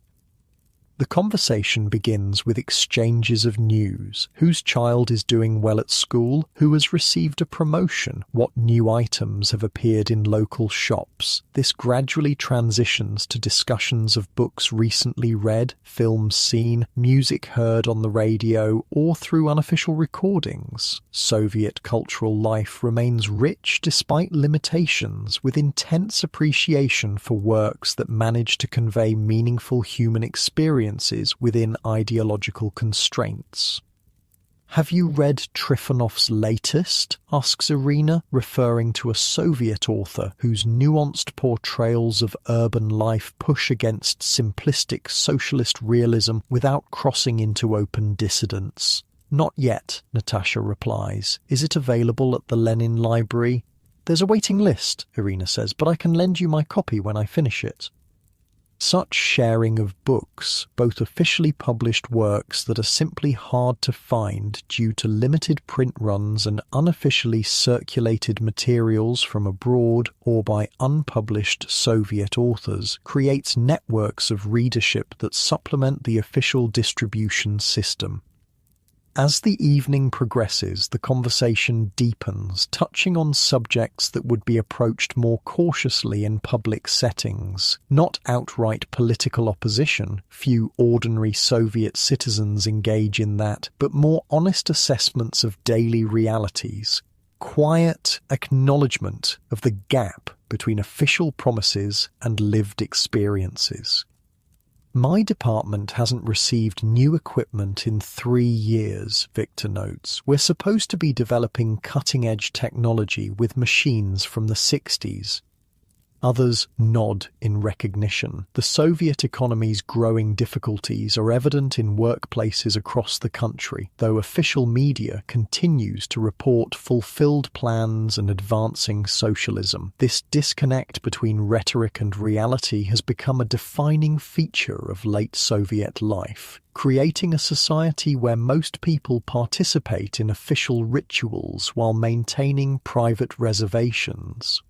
The conversation begins with exchanges of news: whose child is doing well at school, who has received a promotion, what new items have appeared in local shops. This gradually transitions to discussions of books recently read, films seen, music heard on the radio, or through unofficial recordings. Soviet cultural life remains rich despite limitations, with intense appreciation for works that manage to convey meaningful human experiences within ideological constraints. "Have you read Trifonov's latest?" asks Irina, referring to a Soviet author whose nuanced portrayals of urban life push against simplistic socialist realism without crossing into open dissidence. "Not yet," Natasha replies. "Is it available at the Lenin Library?" "There's a waiting list," Irina says, "but I can lend you my copy when I finish it." Such sharing of books, both officially published works that are simply hard to find due to limited print runs and unofficially circulated materials from abroad or by unpublished Soviet authors, creates networks of readership that supplement the official distribution system. As the evening progresses, the conversation deepens, touching on subjects that would be approached more cautiously in public settings. Not outright political opposition, few ordinary Soviet citizens engage in that, but more honest assessments of daily realities. Quiet acknowledgement of the gap between official promises and lived experiences. "My department hasn't received new equipment in 3 years, Victor notes. We're supposed to be developing cutting-edge technology with machines from the 60s. Others nod in recognition. The Soviet economy's growing difficulties are evident in workplaces across the country, though official media continues to report fulfilled plans and advancing socialism. This disconnect between rhetoric and reality has become a defining feature of late Soviet life, creating a society where most people participate in official rituals while maintaining private reservations.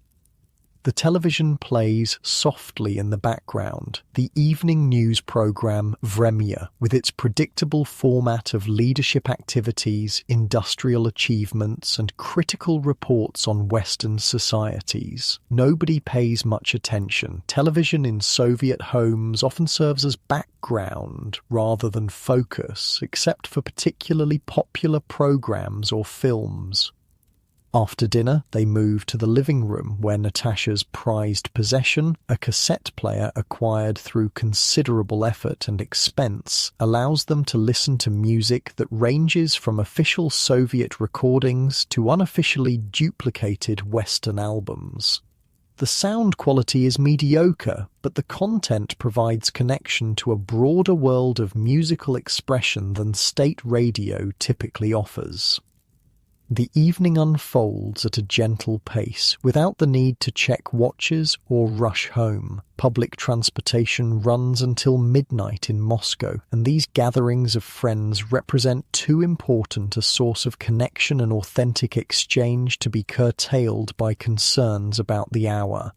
The television plays softly in the background. The evening news program Vremya, with its predictable format of leadership activities, industrial achievements, and critical reports on Western societies. Nobody pays much attention. Television in Soviet homes often serves as background rather than focus, except for particularly popular programs or films. After dinner, they move to the living room where Natasha's prized possession, a cassette player acquired through considerable effort and expense, allows them to listen to music that ranges from official Soviet recordings to unofficially duplicated Western albums. The sound quality is mediocre, but the content provides connection to a broader world of musical expression than state radio typically offers. The evening unfolds at a gentle pace, without the need to check watches or rush home. Public transportation runs until midnight in Moscow, and these gatherings of friends represent too important a source of connection and authentic exchange to be curtailed by concerns about the hour.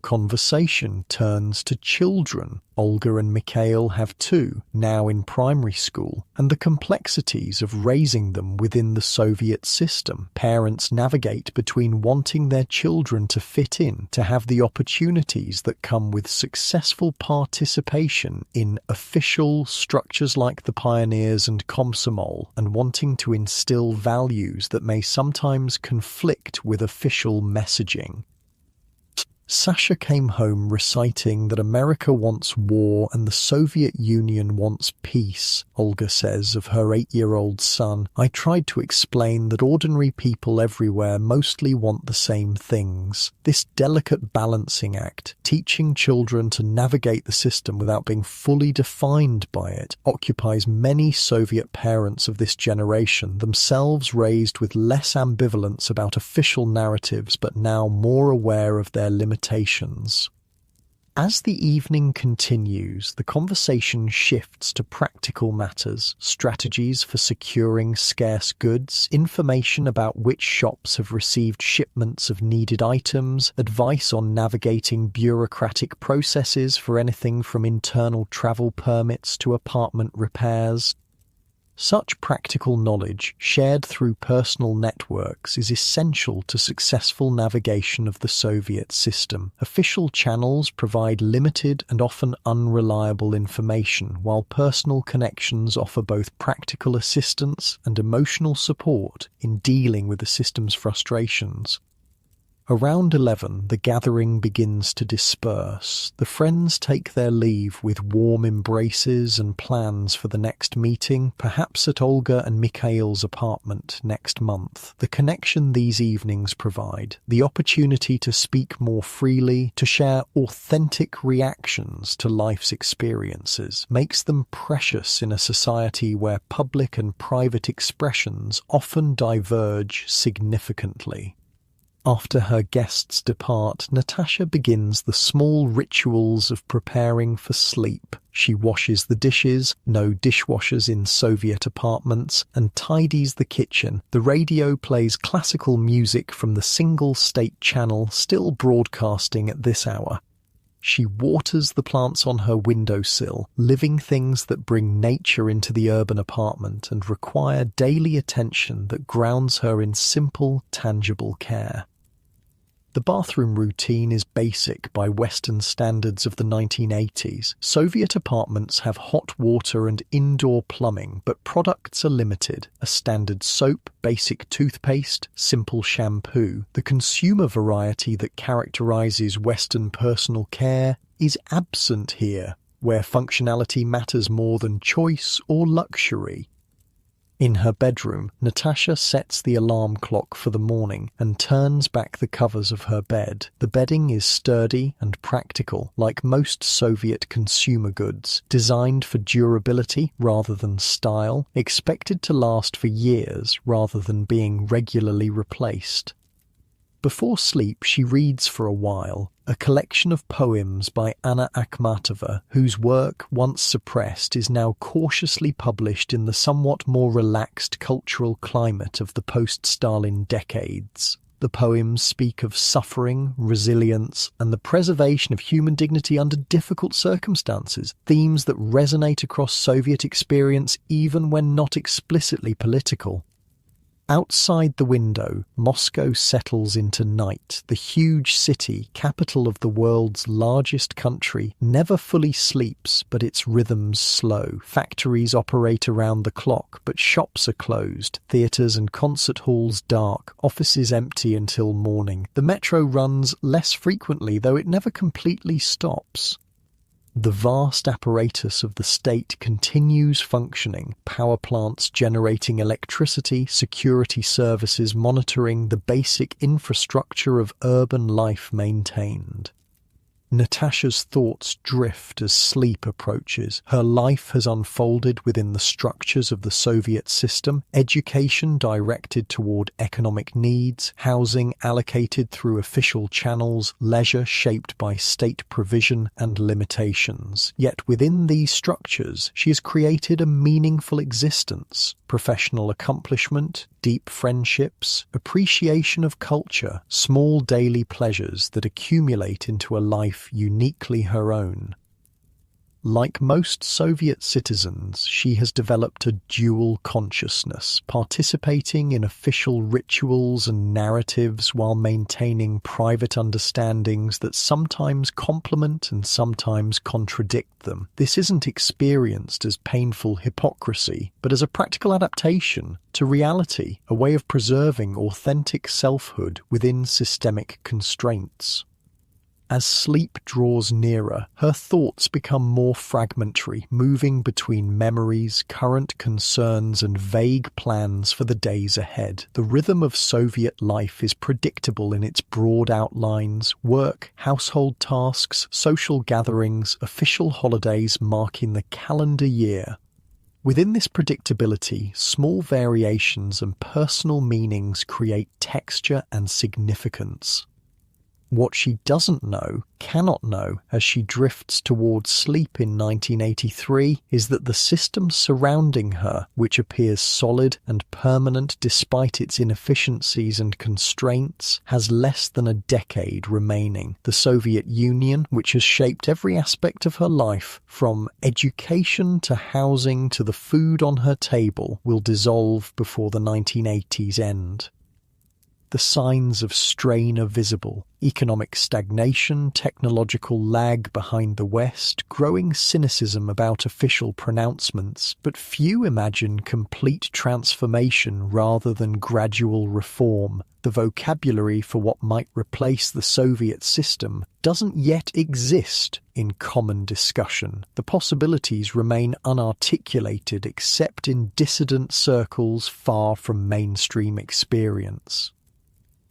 Conversation turns to children. Olga and Mikhail have 2, now in primary school, and the complexities of raising them within the Soviet system. Parents navigate between wanting their children to fit in, to have the opportunities that come with successful participation in official structures like the Pioneers and Komsomol, and wanting to instill values that may sometimes conflict with official messaging. Sasha came home reciting that America wants war and the Soviet Union wants peace, Olga says of her 8-year-old son. "I tried to explain that ordinary people everywhere mostly want the same things. This delicate balancing act, teaching children to navigate the system without being fully defined by it, occupies many Soviet parents of this generation, themselves raised with less ambivalence about official narratives but now more aware of their limitations." As the evening continues, the conversation shifts to practical matters, strategies for securing scarce goods, information about which shops have received shipments of needed items, advice on navigating bureaucratic processes for anything from internal travel permits to apartment repairs. Such practical knowledge, shared through personal networks, is essential to successful navigation of the Soviet system. Official channels provide limited and often unreliable information, while personal connections offer both practical assistance and emotional support in dealing with the system's frustrations. Around 11, the gathering begins to disperse. The friends take their leave with warm embraces and plans for the next meeting, perhaps at Olga and Mikhail's apartment next month. The connection these evenings provide, the opportunity to speak more freely, to share authentic reactions to life's experiences, makes them precious in a society where public and private expressions often diverge significantly. After her guests depart, Natasha begins the small rituals of preparing for sleep. She washes the dishes, no dishwashers in Soviet apartments, and tidies the kitchen. The radio plays classical music from the single state channel still broadcasting at this hour. She waters the plants on her windowsill, living things that bring nature into the urban apartment and require daily attention that grounds her in simple, tangible care. The bathroom routine is basic by Western standards of the 1980s. Soviet apartments have hot water and indoor plumbing, but products are limited. A standard soap, basic toothpaste, simple shampoo. The consumer variety that characterizes Western personal care is absent here, where functionality matters more than choice or luxury. In her bedroom, Natasha sets the alarm clock for the morning and turns back the covers of her bed. The bedding is sturdy and practical, like most Soviet consumer goods, designed for durability rather than style, expected to last for years rather than being regularly replaced. Before sleep, she reads for a while, a collection of poems by Anna Akhmatova, whose work, once suppressed, is now cautiously published in the somewhat more relaxed cultural climate of the post-Stalin decades. The poems speak of suffering, resilience, and the preservation of human dignity under difficult circumstances, themes that resonate across Soviet experience even when not explicitly political. Outside the window, Moscow settles into night. The huge city, capital of the world's largest country, never fully sleeps, but its rhythms slow. Factories operate around the clock, but shops are closed. Theatres and concert halls dark. Offices empty until morning. The metro runs less frequently, though it never completely stops. The vast apparatus of the state continues functioning, power plants generating electricity, security services monitoring, the basic infrastructure of urban life maintained. Natasha's thoughts drift as sleep approaches. Her life has unfolded within the structures of the Soviet system, education directed toward economic needs, housing allocated through official channels, leisure shaped by state provision and limitations. Yet within these structures, she has created a meaningful existence, professional accomplishment, deep friendships, appreciation of culture, small daily pleasures that accumulate into a life uniquely her own. Like most Soviet citizens, she has developed a dual consciousness, participating in official rituals and narratives while maintaining private understandings that sometimes complement and sometimes contradict them. This isn't experienced as painful hypocrisy, but as a practical adaptation to reality, a way of preserving authentic selfhood within systemic constraints. As sleep draws nearer, her thoughts become more fragmentary, moving between memories, current concerns, and vague plans for the days ahead. The rhythm of Soviet life is predictable in its broad outlines: work, household tasks, social gatherings, official holidays marking the calendar year. Within this predictability, small variations and personal meanings create texture and significance. What she doesn't know, cannot know, as she drifts towards sleep in 1983, is that the system surrounding her, which appears solid and permanent despite its inefficiencies and constraints, has less than a decade remaining. The Soviet Union, which has shaped every aspect of her life, from education to housing to the food on her table, will dissolve before the 1980s end. The signs of strain are visible: economic stagnation, technological lag behind the West, growing cynicism about official pronouncements, but few imagine complete transformation rather than gradual reform. The vocabulary for what might replace the Soviet system doesn't yet exist in common discussion. The possibilities remain unarticulated except in dissident circles far from mainstream experience.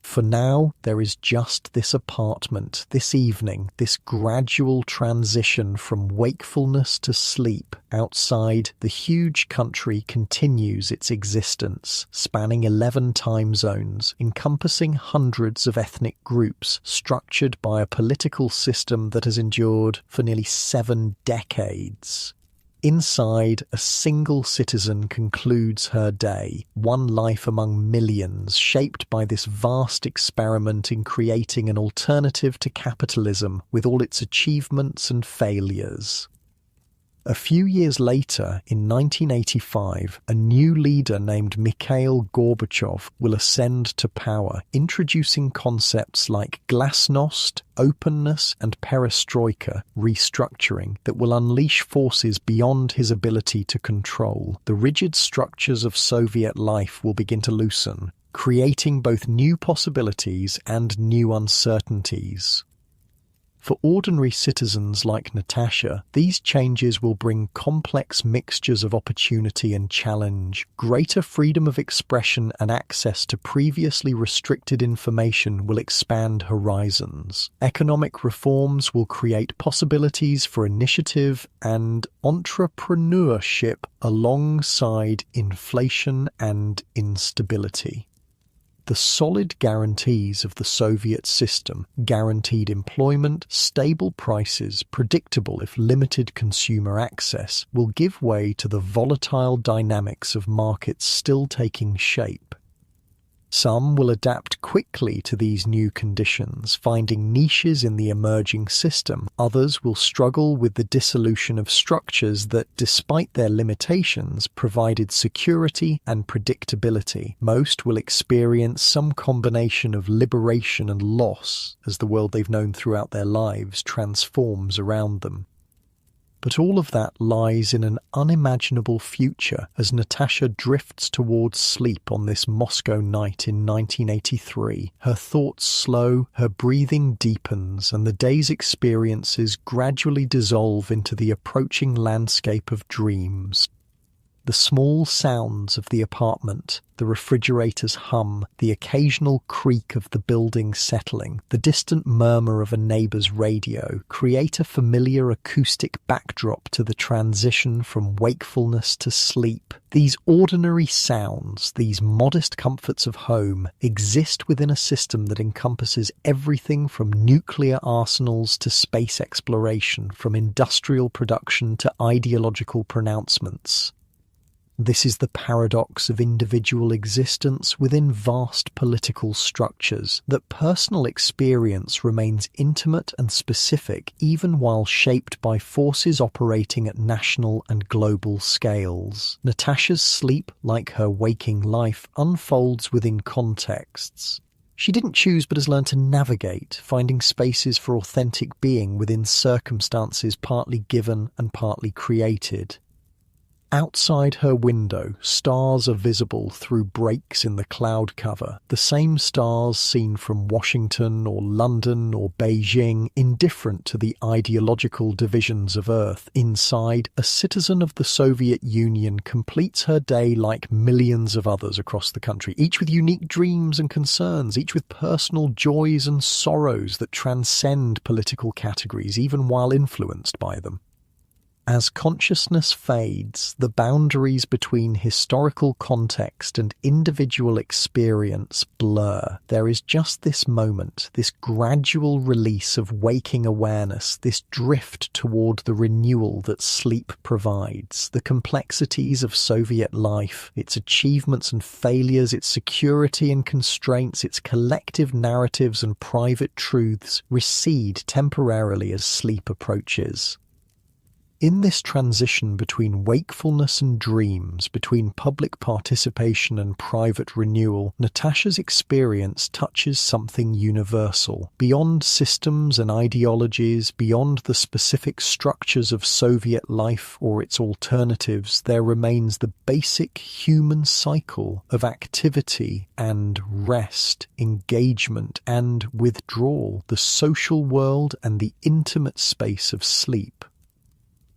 For now, there is just this apartment, this evening, this gradual transition from wakefulness to sleep. Outside, the huge country continues its existence, spanning 11 time zones, encompassing hundreds of ethnic groups, structured by a political system that has endured for nearly 7 decades. Inside, a single citizen concludes her day, one life among millions, shaped by this vast experiment in creating an alternative to capitalism with all its achievements and failures. A few years later, in 1985, a new leader named Mikhail Gorbachev will ascend to power, introducing concepts like glasnost, openness, and perestroika, restructuring, that will unleash forces beyond his ability to control. The rigid structures of Soviet life will begin to loosen, creating both new possibilities and new uncertainties. For ordinary citizens like Natasha, these changes will bring complex mixtures of opportunity and challenge. Greater freedom of expression and access to previously restricted information will expand horizons. Economic reforms will create possibilities for initiative and entrepreneurship alongside inflation and instability. The solid guarantees of the Soviet system, guaranteed employment, stable prices, predictable if limited consumer access, will give way to the volatile dynamics of markets still taking shape. Some will adapt quickly to these new conditions, finding niches in the emerging system. Others will struggle with the dissolution of structures that, despite their limitations, provided security and predictability. Most will experience some combination of liberation and loss as the world they've known throughout their lives transforms around them. But all of that lies in an unimaginable future as Natasha drifts towards sleep on this Moscow night in 1983. Her thoughts slow, her breathing deepens, and the day's experiences gradually dissolve into the approaching landscape of dreams. The small sounds of the apartment, the refrigerator's hum, the occasional creak of the building settling, the distant murmur of a neighbour's radio create a familiar acoustic backdrop to the transition from wakefulness to sleep. These ordinary sounds, these modest comforts of home, exist within a system that encompasses everything from nuclear arsenals to space exploration, from industrial production to ideological pronouncements. This is the paradox of individual existence within vast political structures, that personal experience remains intimate and specific even while shaped by forces operating at national and global scales. Natasha's sleep, like her waking life, unfolds within contexts. She didn't choose but has learned to navigate, finding spaces for authentic being within circumstances partly given and partly created. Outside her window, stars are visible through breaks in the cloud cover, the same stars seen from Washington or London or Beijing, indifferent to the ideological divisions of Earth. Inside, a citizen of the Soviet Union completes her day like millions of others across the country, each with unique dreams and concerns, each with personal joys and sorrows that transcend political categories, even while influenced by them. As consciousness fades, the boundaries between historical context and individual experience blur. There is just this moment, this gradual release of waking awareness, this drift toward the renewal that sleep provides. The complexities of Soviet life, its achievements and failures, its security and constraints, its collective narratives and private truths recede temporarily as sleep approaches. In this transition between wakefulness and dreams, between public participation and private renewal, Natasha's experience touches something universal. Beyond systems and ideologies, beyond the specific structures of Soviet life or its alternatives, there remains the basic human cycle of activity and rest, engagement and withdrawal, the social world and the intimate space of sleep.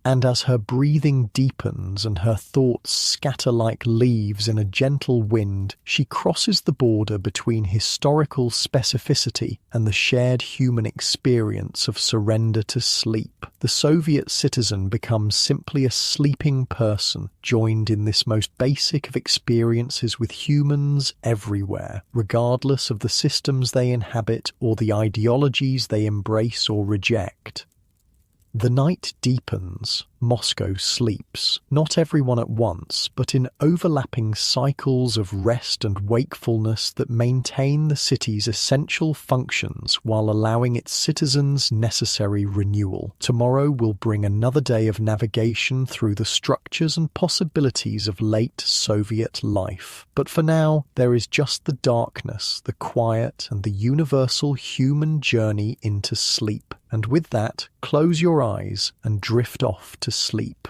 And as her breathing deepens and her thoughts scatter like leaves in a gentle wind, she crosses the border between historical specificity and the shared human experience of surrender to sleep. The Soviet citizen becomes simply a sleeping person, joined in this most basic of experiences with humans everywhere, regardless of the systems they inhabit or the ideologies they embrace or reject. The night deepens, Moscow sleeps, not everyone at once, but in overlapping cycles of rest and wakefulness that maintain the city's essential functions while allowing its citizens necessary renewal. Tomorrow will bring another day of navigation through the structures and possibilities of late Soviet life. But for now, there is just the darkness, the quiet, and the universal human journey into sleep. And with that, close your eyes and drift off to sleep.